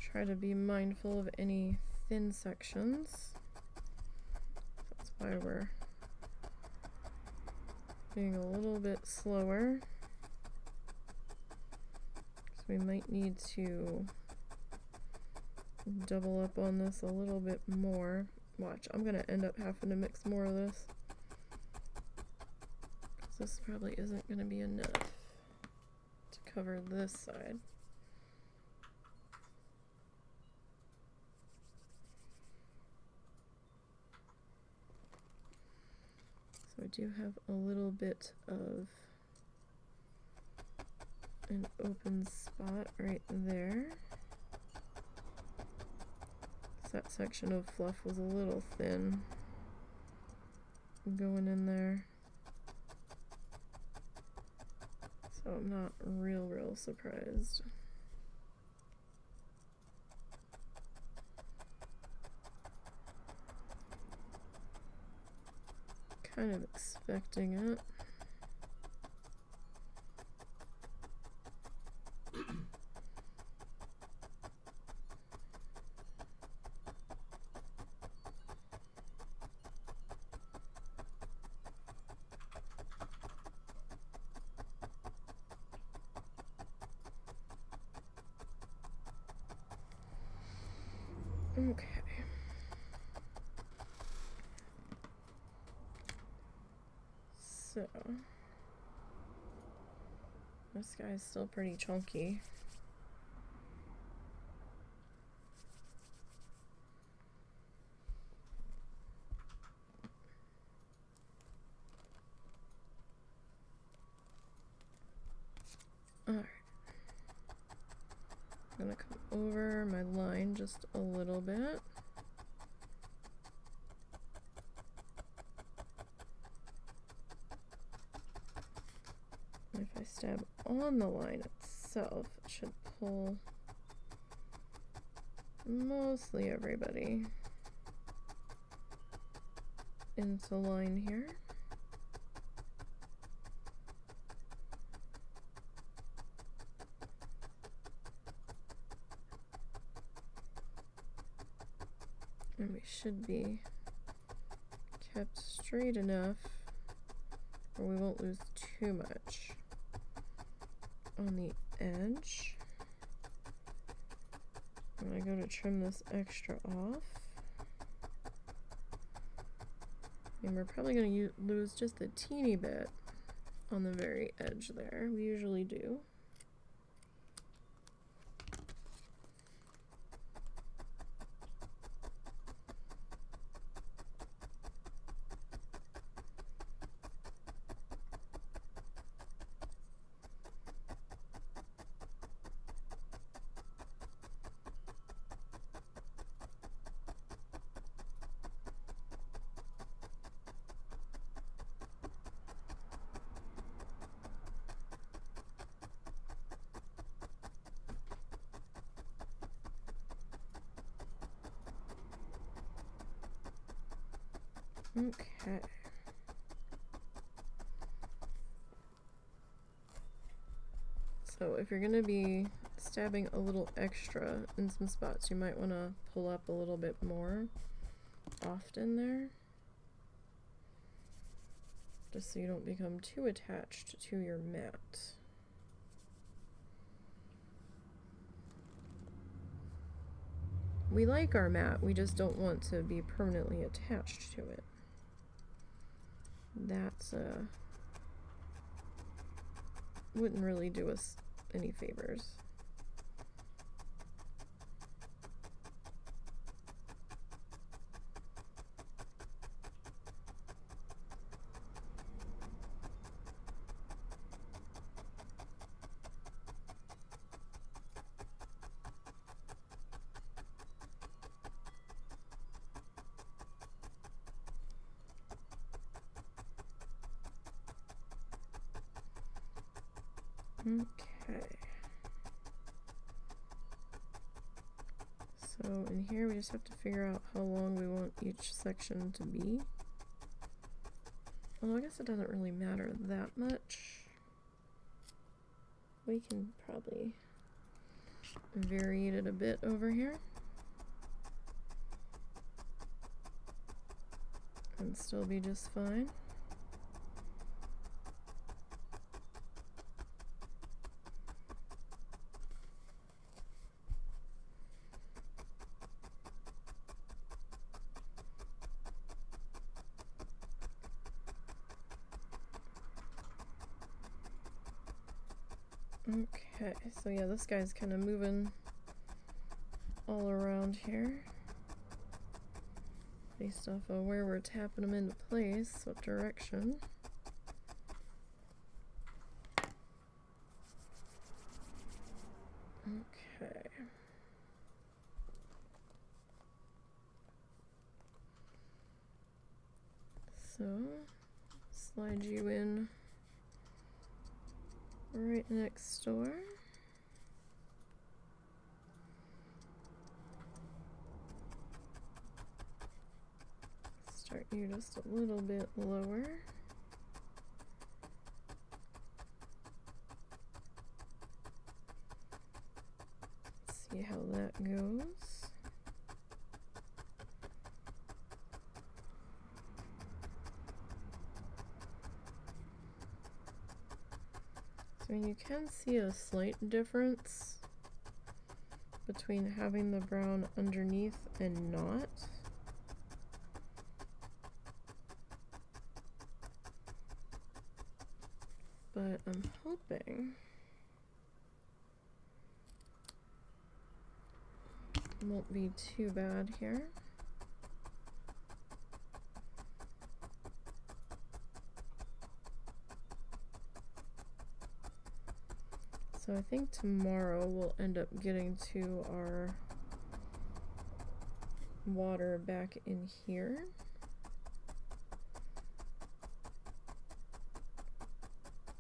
try to be mindful of any thin sections. That's why we're being a little bit slower. So we might need to double up on this a little bit more. Watch, I'm going to end up having to mix more of this. This probably isn't going to be enough to cover this side. So I do have a little bit of an open spot right there. So that section of fluff was a little thin going in there. So I'm not real surprised. Kind of expecting it. Okay. So, this guy's still pretty chunky. Alright. I'm gonna come over my line just a little bit. If I stab on the line itself, it should pull mostly everybody into line here. And we should be kept straight enough where we won't lose too much on the edge. When I go to trim this extra off, and we're probably going to lose just a teeny bit on the very edge there. We usually do. Okay. So if you're going to be stabbing a little extra in some spots, you might want to pull up a little bit more often there, just so you don't become too attached to your mat. We like our mat, we just don't want to be permanently attached to it. That's wouldn't really do us any favors. Okay. So in here we just have to figure out how long we want each section to be. Well, I guess it doesn't really matter that much. We can probably vary it a bit over here and still be just fine. Okay, so yeah, this guy's kind of moving all around here based off of where we're tapping them into place, what direction. Okay. So, slide you in right next door. Start you just a little bit lower. See how that goes. So you can see a slight difference between having the brown underneath and not. But I'm hoping it won't be too bad here. So I think tomorrow we'll end up getting to our water back in here.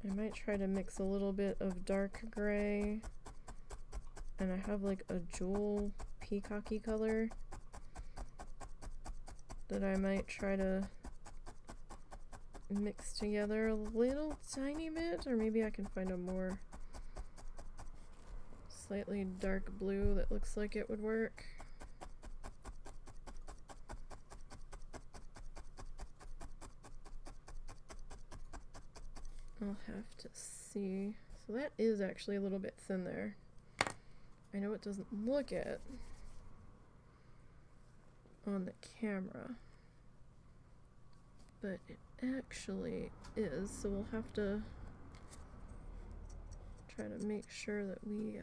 I might try to mix a little bit of dark gray, and I have like a jewel peacocky color that I might try to mix together a little tiny bit, or maybe I can find a more slightly dark blue that looks like it would work. I'll have to see. So that is actually a little bit thin there. I know it doesn't look it on the camera, but it actually is, so we'll have to try to make sure that we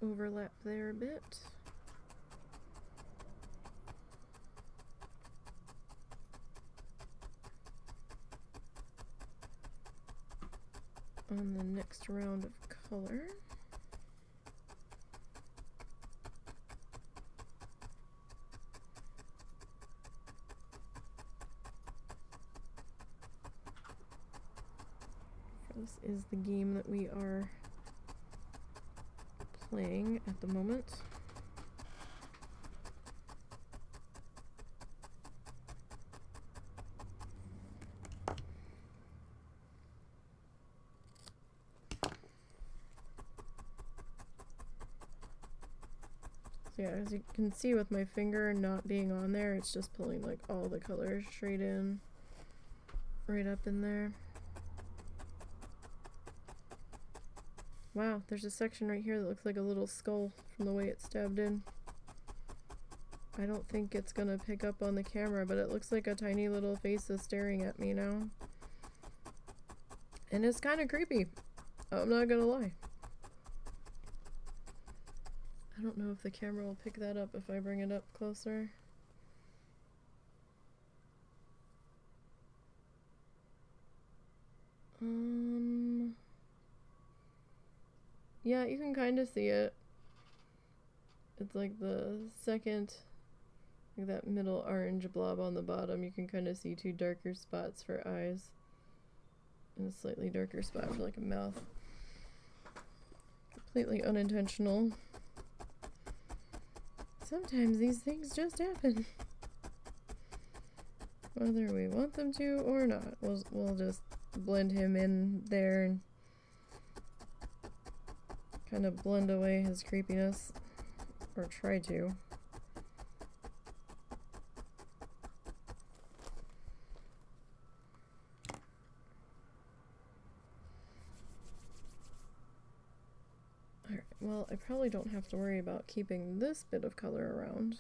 overlap there a bit. On the next round of color. This is the game that we are playing at the moment. So yeah, as you can see with my finger not being on there, it's just pulling like all the colors straight in, right up in there. Wow, there's a section right here that looks like a little skull from the way it's stabbed in. I don't think it's gonna pick up on the camera, but it looks like a tiny little face is staring at me now. And it's kind of creepy. I'm not gonna lie. I don't know if the camera will pick that up if I bring it up closer. Yeah, you can kind of see it. It's like the second, like that middle orange blob on the bottom. You can kind of see two darker spots for eyes and a slightly darker spot for like a mouth. Completely unintentional. Sometimes these things just happen. Whether we want them to or not. We'll just blend him in there and kind of blend away his creepiness, or try to. Alright, well, I probably don't have to worry about keeping this bit of color around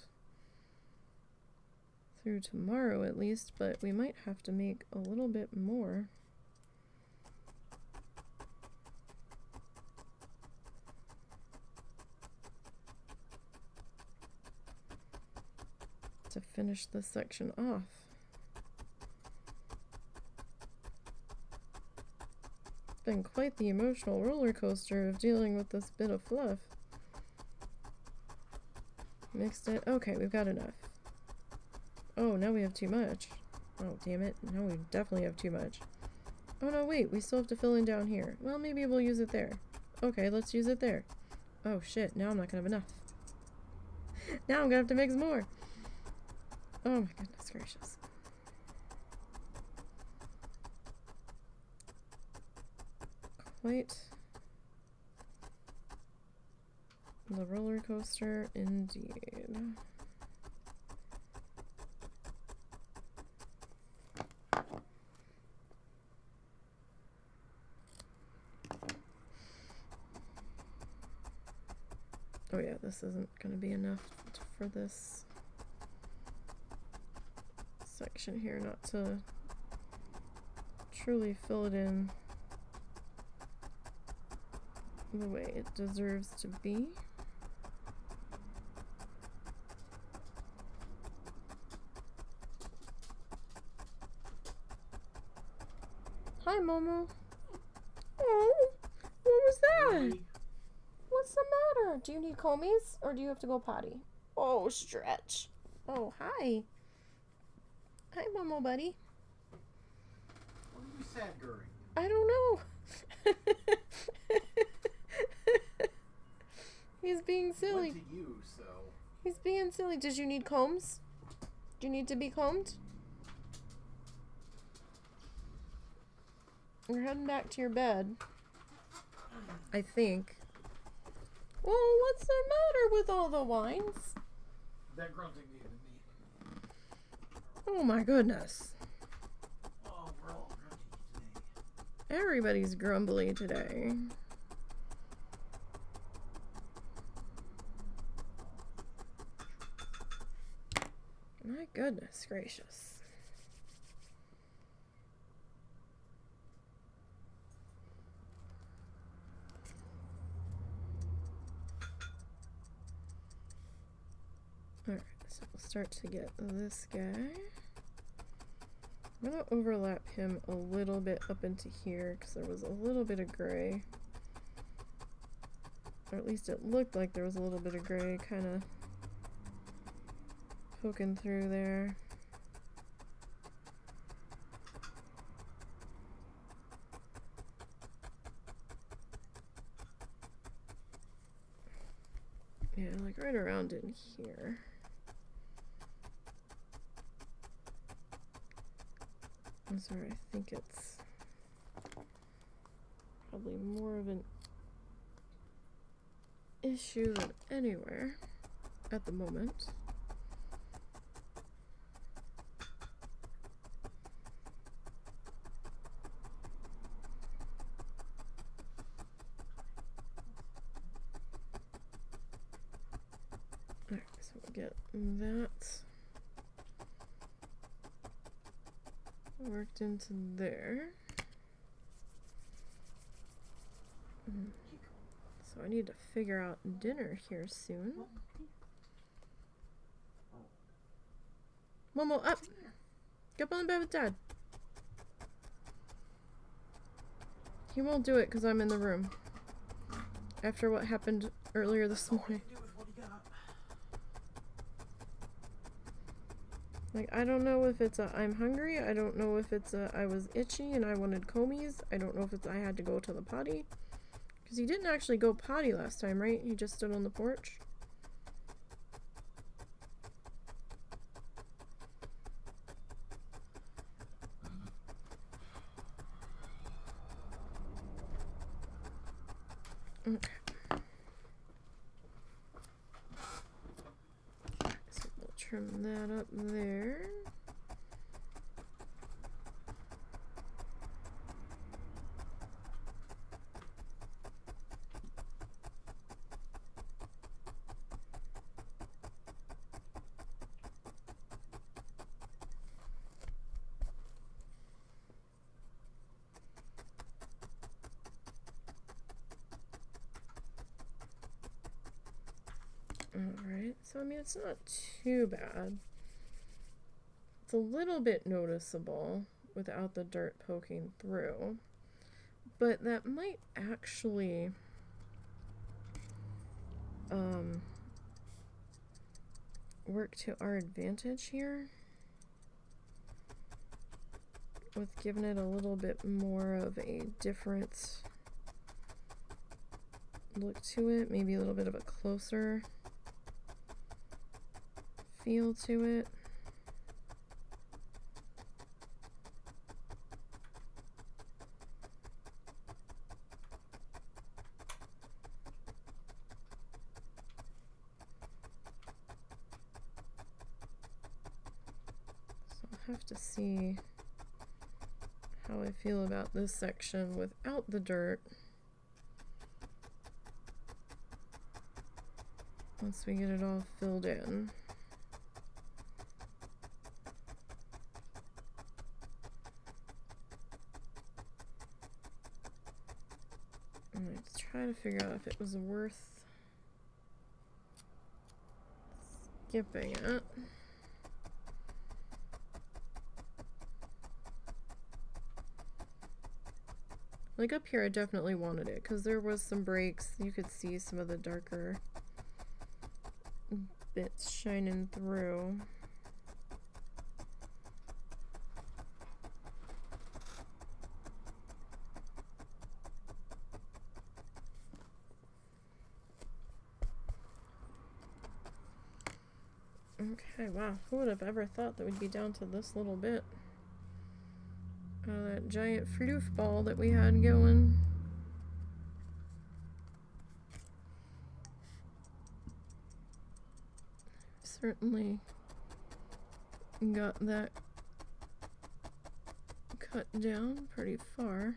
through tomorrow at least, but we might have to make a little bit more. To finish this section off. It's been quite the emotional roller coaster of dealing with this bit of fluff. Mixed it. Okay, we've got enough. Oh, now we have too much. Oh, damn it. Now we definitely have too much. Oh no, wait, we still have to fill in down here. Well, maybe we'll use it there. Okay, let's use it there. Oh shit, now I'm not gonna have enough. Now I'm gonna have to mix more. Oh my goodness gracious. Quite the roller coaster indeed. Oh yeah, this isn't going to be enough for this section here, not to truly fill it in the way it deserves to be. Hi, Momo. Oh, what was that? Really? What's the matter? Do you need commies or do you have to go potty? Oh, stretch. Oh, hi. Hi, Momo buddy. What are you sad girling? I don't know. He's being silly. Went to you, so. He's being silly. Did you need combs? Do you need to be combed? You're heading back to your bed, I think. Well, what's the matter with all the wines? That grunting gave me. Oh my goodness. Oh, we're all grunty today. Everybody's grumbly today. My goodness gracious. Alright, so we'll start to get this guy. I'm going to overlap him a little bit up into here because there was a little bit of gray. Or at least it looked like there was a little bit of gray kind of poking through there. Yeah, like right around in here. That's where I think it's probably more of an issue than anywhere at the moment. Alright, so we'll get that worked into there. So I need to figure out dinner here soon. Momo, up! Get up on the bed with Dad. He won't do it because I'm in the room. After what happened earlier this morning. Like, I don't know if it's a I'm hungry. I don't know if it's a I was itchy and I wanted commies. I don't know if it's I had to go to the potty. Because he didn't actually go potty last time, right? He just stood on the porch. Okay. So we'll trim that up there. Alright, so I mean, it's not too bad. It's a little bit noticeable without the dirt poking through, but that might actually work to our advantage here with giving it a little bit more of a different look to it, maybe a little bit of a closer feel to it. So I'll have to see how I feel about this section without the dirt. once we get it all filled in. I'm going to try to figure out if it was worth skipping it. Like up here I definitely wanted it because there was some breaks. You could see some of the darker bits shining through. Okay, wow, who would have ever thought that we'd be down to this little bit? That giant fluff ball that we had going. Certainly got that cut down pretty far.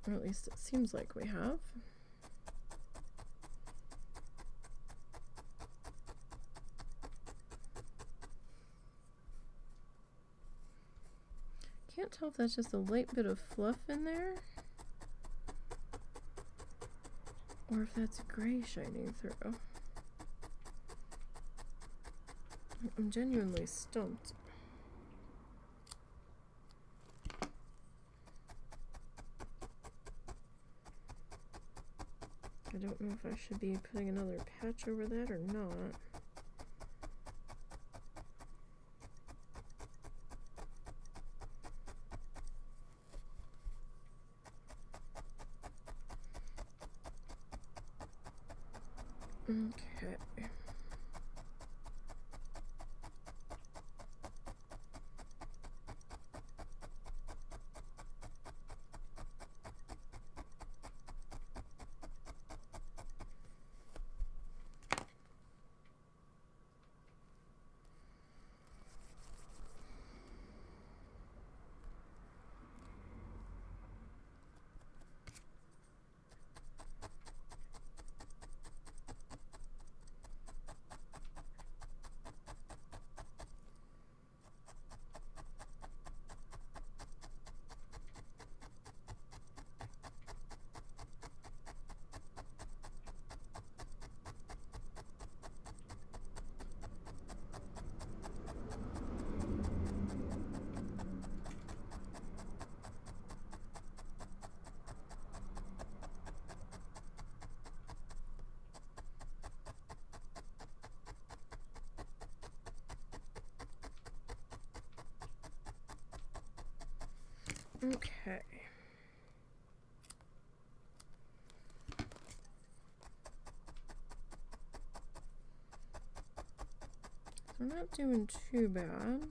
Or at least it seems like we have. Can't tell if that's just a light bit of fluff in there or if that's gray shining through. I'm genuinely stumped. I don't know if I should be putting another patch over that or not. Okay. Okay. So we're not doing too bad.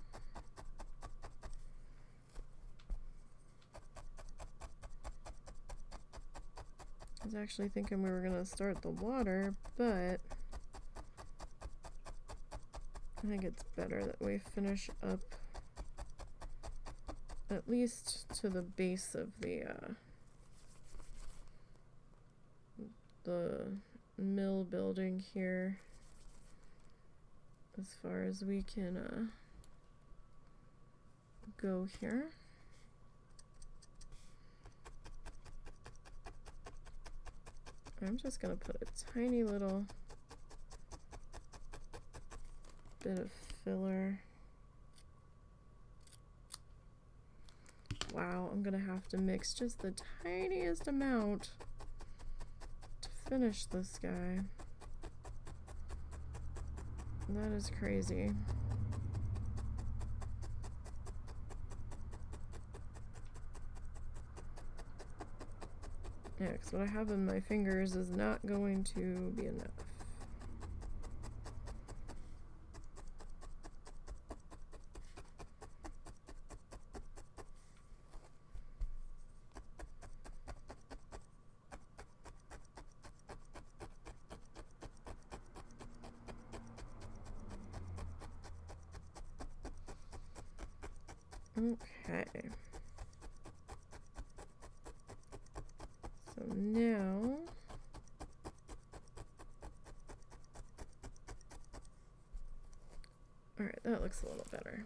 I was actually thinking we were going to start the water, but I think it's better that we finish up at least to the base of the mill building here, as far as we can go here. I'm just gonna put a tiny little bit of filler. Wow, I'm gonna have to mix just the tiniest amount to finish this guy. That is crazy. Yeah, because what I have in my fingers is not going to be enough. Okay. now alright, that looks a little better.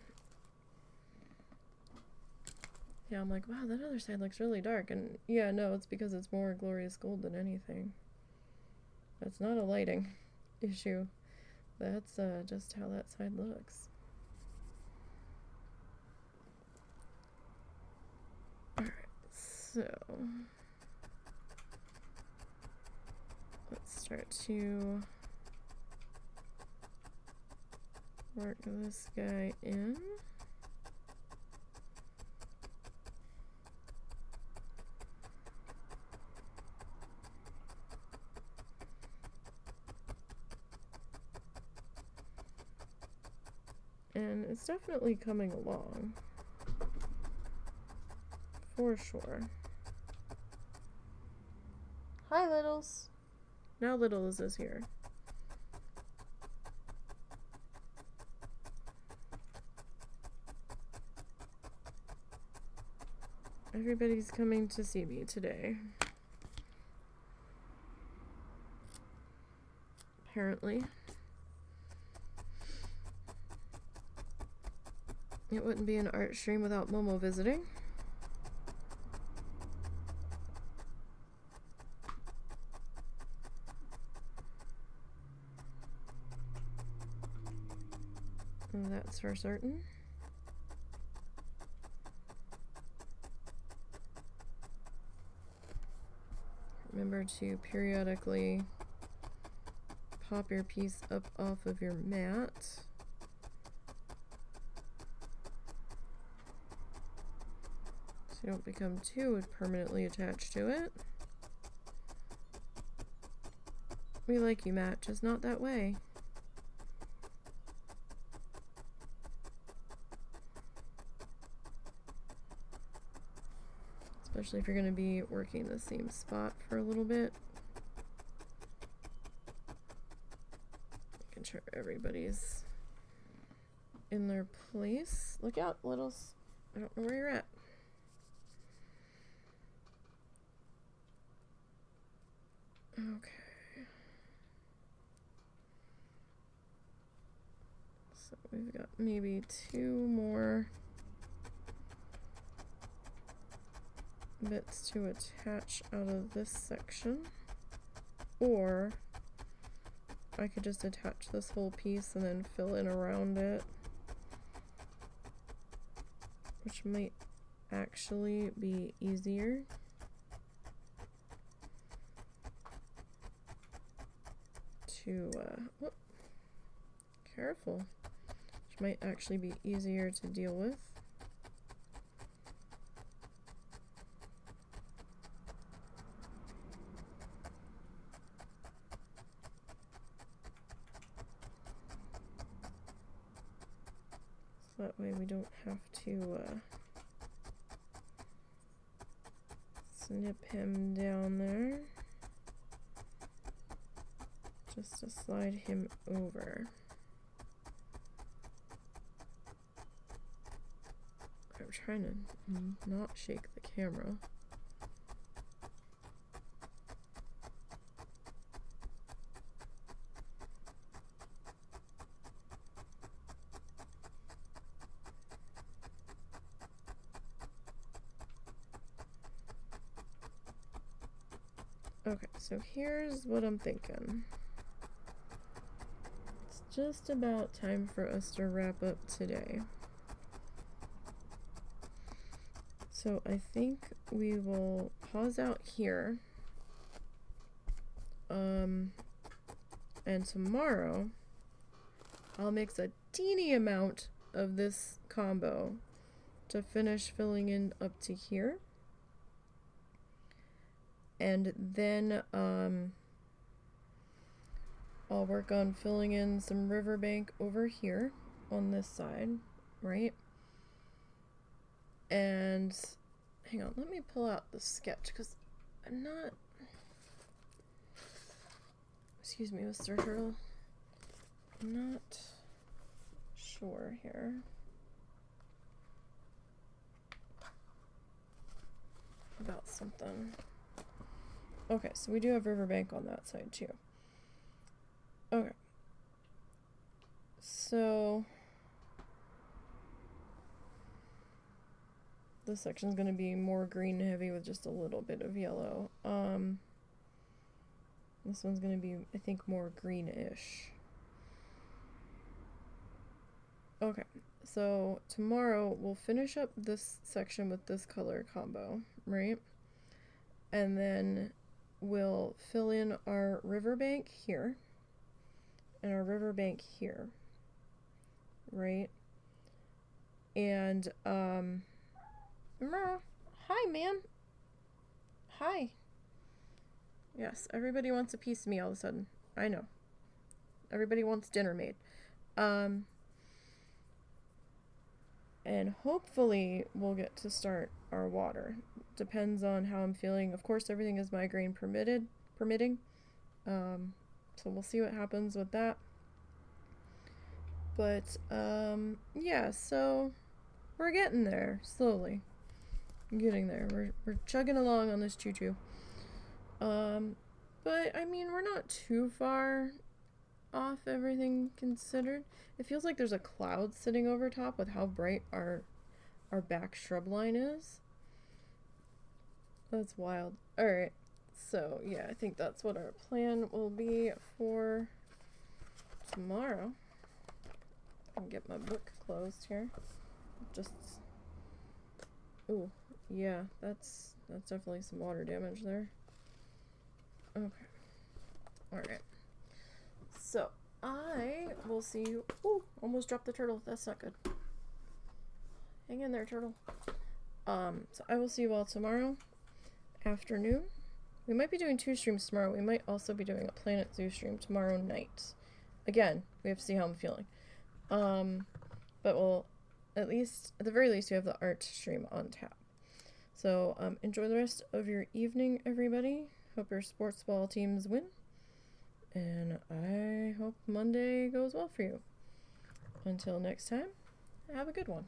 Yeah, I'm like, wow, that other side looks really dark. And yeah, no, it's because it's more glorious gold than anything. That's not a lighting issue. That's just how that side looks. Alright, so let's start to work this guy in. And it's definitely coming along, for sure. Hi, Littles. Now Littles is here. Everybody's coming to see me today. Apparently. It wouldn't be an art stream without Momo visiting. And that's for certain. Remember to periodically pop your piece up off of your mat. So you don't become too permanently attached to it. We like you, Matt, just not that way. Especially if you're going to be working the same spot for a little bit. Making sure everybody's in their place. Look out, Littles. I don't know where you're at. Okay. So we've got maybe 2 more bits to attach out of this section, or I could just attach this whole piece and then fill in around it, which might actually be easier. To whoop, careful, which might actually be easier to deal with. So that way we don't have to snip him down there. Just to slide him over. I'm trying to not shake the camera. Okay, so here's what I'm thinking. Just about time for us to wrap up today. So I think we will pause out here. And tomorrow I'll mix a teeny amount of this combo to finish filling in up to here. And then I'll work on filling in some riverbank over here on this side, right? And hang on, let me pull out the sketch because I'm not, excuse me, Mr. Turtle, I'm not sure here. About something. Okay, so we do have riverbank on that side too. Okay. So this section's going to be more green heavy with just a little bit of yellow. This one's going to be, I think, more greenish. Okay, so tomorrow we'll finish up this section with this color combo, right? And then we'll fill in our riverbank here and our riverbank here, right? And hi, man. Hi. Yes, everybody wants a piece of me all of a sudden. I know. Everybody wants dinner made. And hopefully we'll get to start our water. Depends on how I'm feeling. Of course, everything is migraine permitting. So we'll see what happens with that. But yeah, so we're getting there slowly. Getting there. We're chugging along on this choo-choo. But I mean, we're not too far off, everything considered. It feels like there's a cloud sitting over top with how bright our back shrub line is. That's wild. Alright, so yeah, I think that's what our plan will be for tomorrow. I can get my book closed here. Just, ooh, yeah, that's definitely some water damage there. Okay. Alright. So, I will see you. Ooh, almost dropped the turtle. That's not good. Hang in there, turtle. So I will see you all tomorrow afternoon. We might be doing 2 streams tomorrow. We might also be doing a Planet Zoo stream tomorrow night. Again, we have to see how I'm feeling. But we'll, at the very least, you have the art stream on tap. So, enjoy the rest of your evening, everybody. Hope your sports ball teams win. And I hope Monday goes well for you. Until next time, have a good one.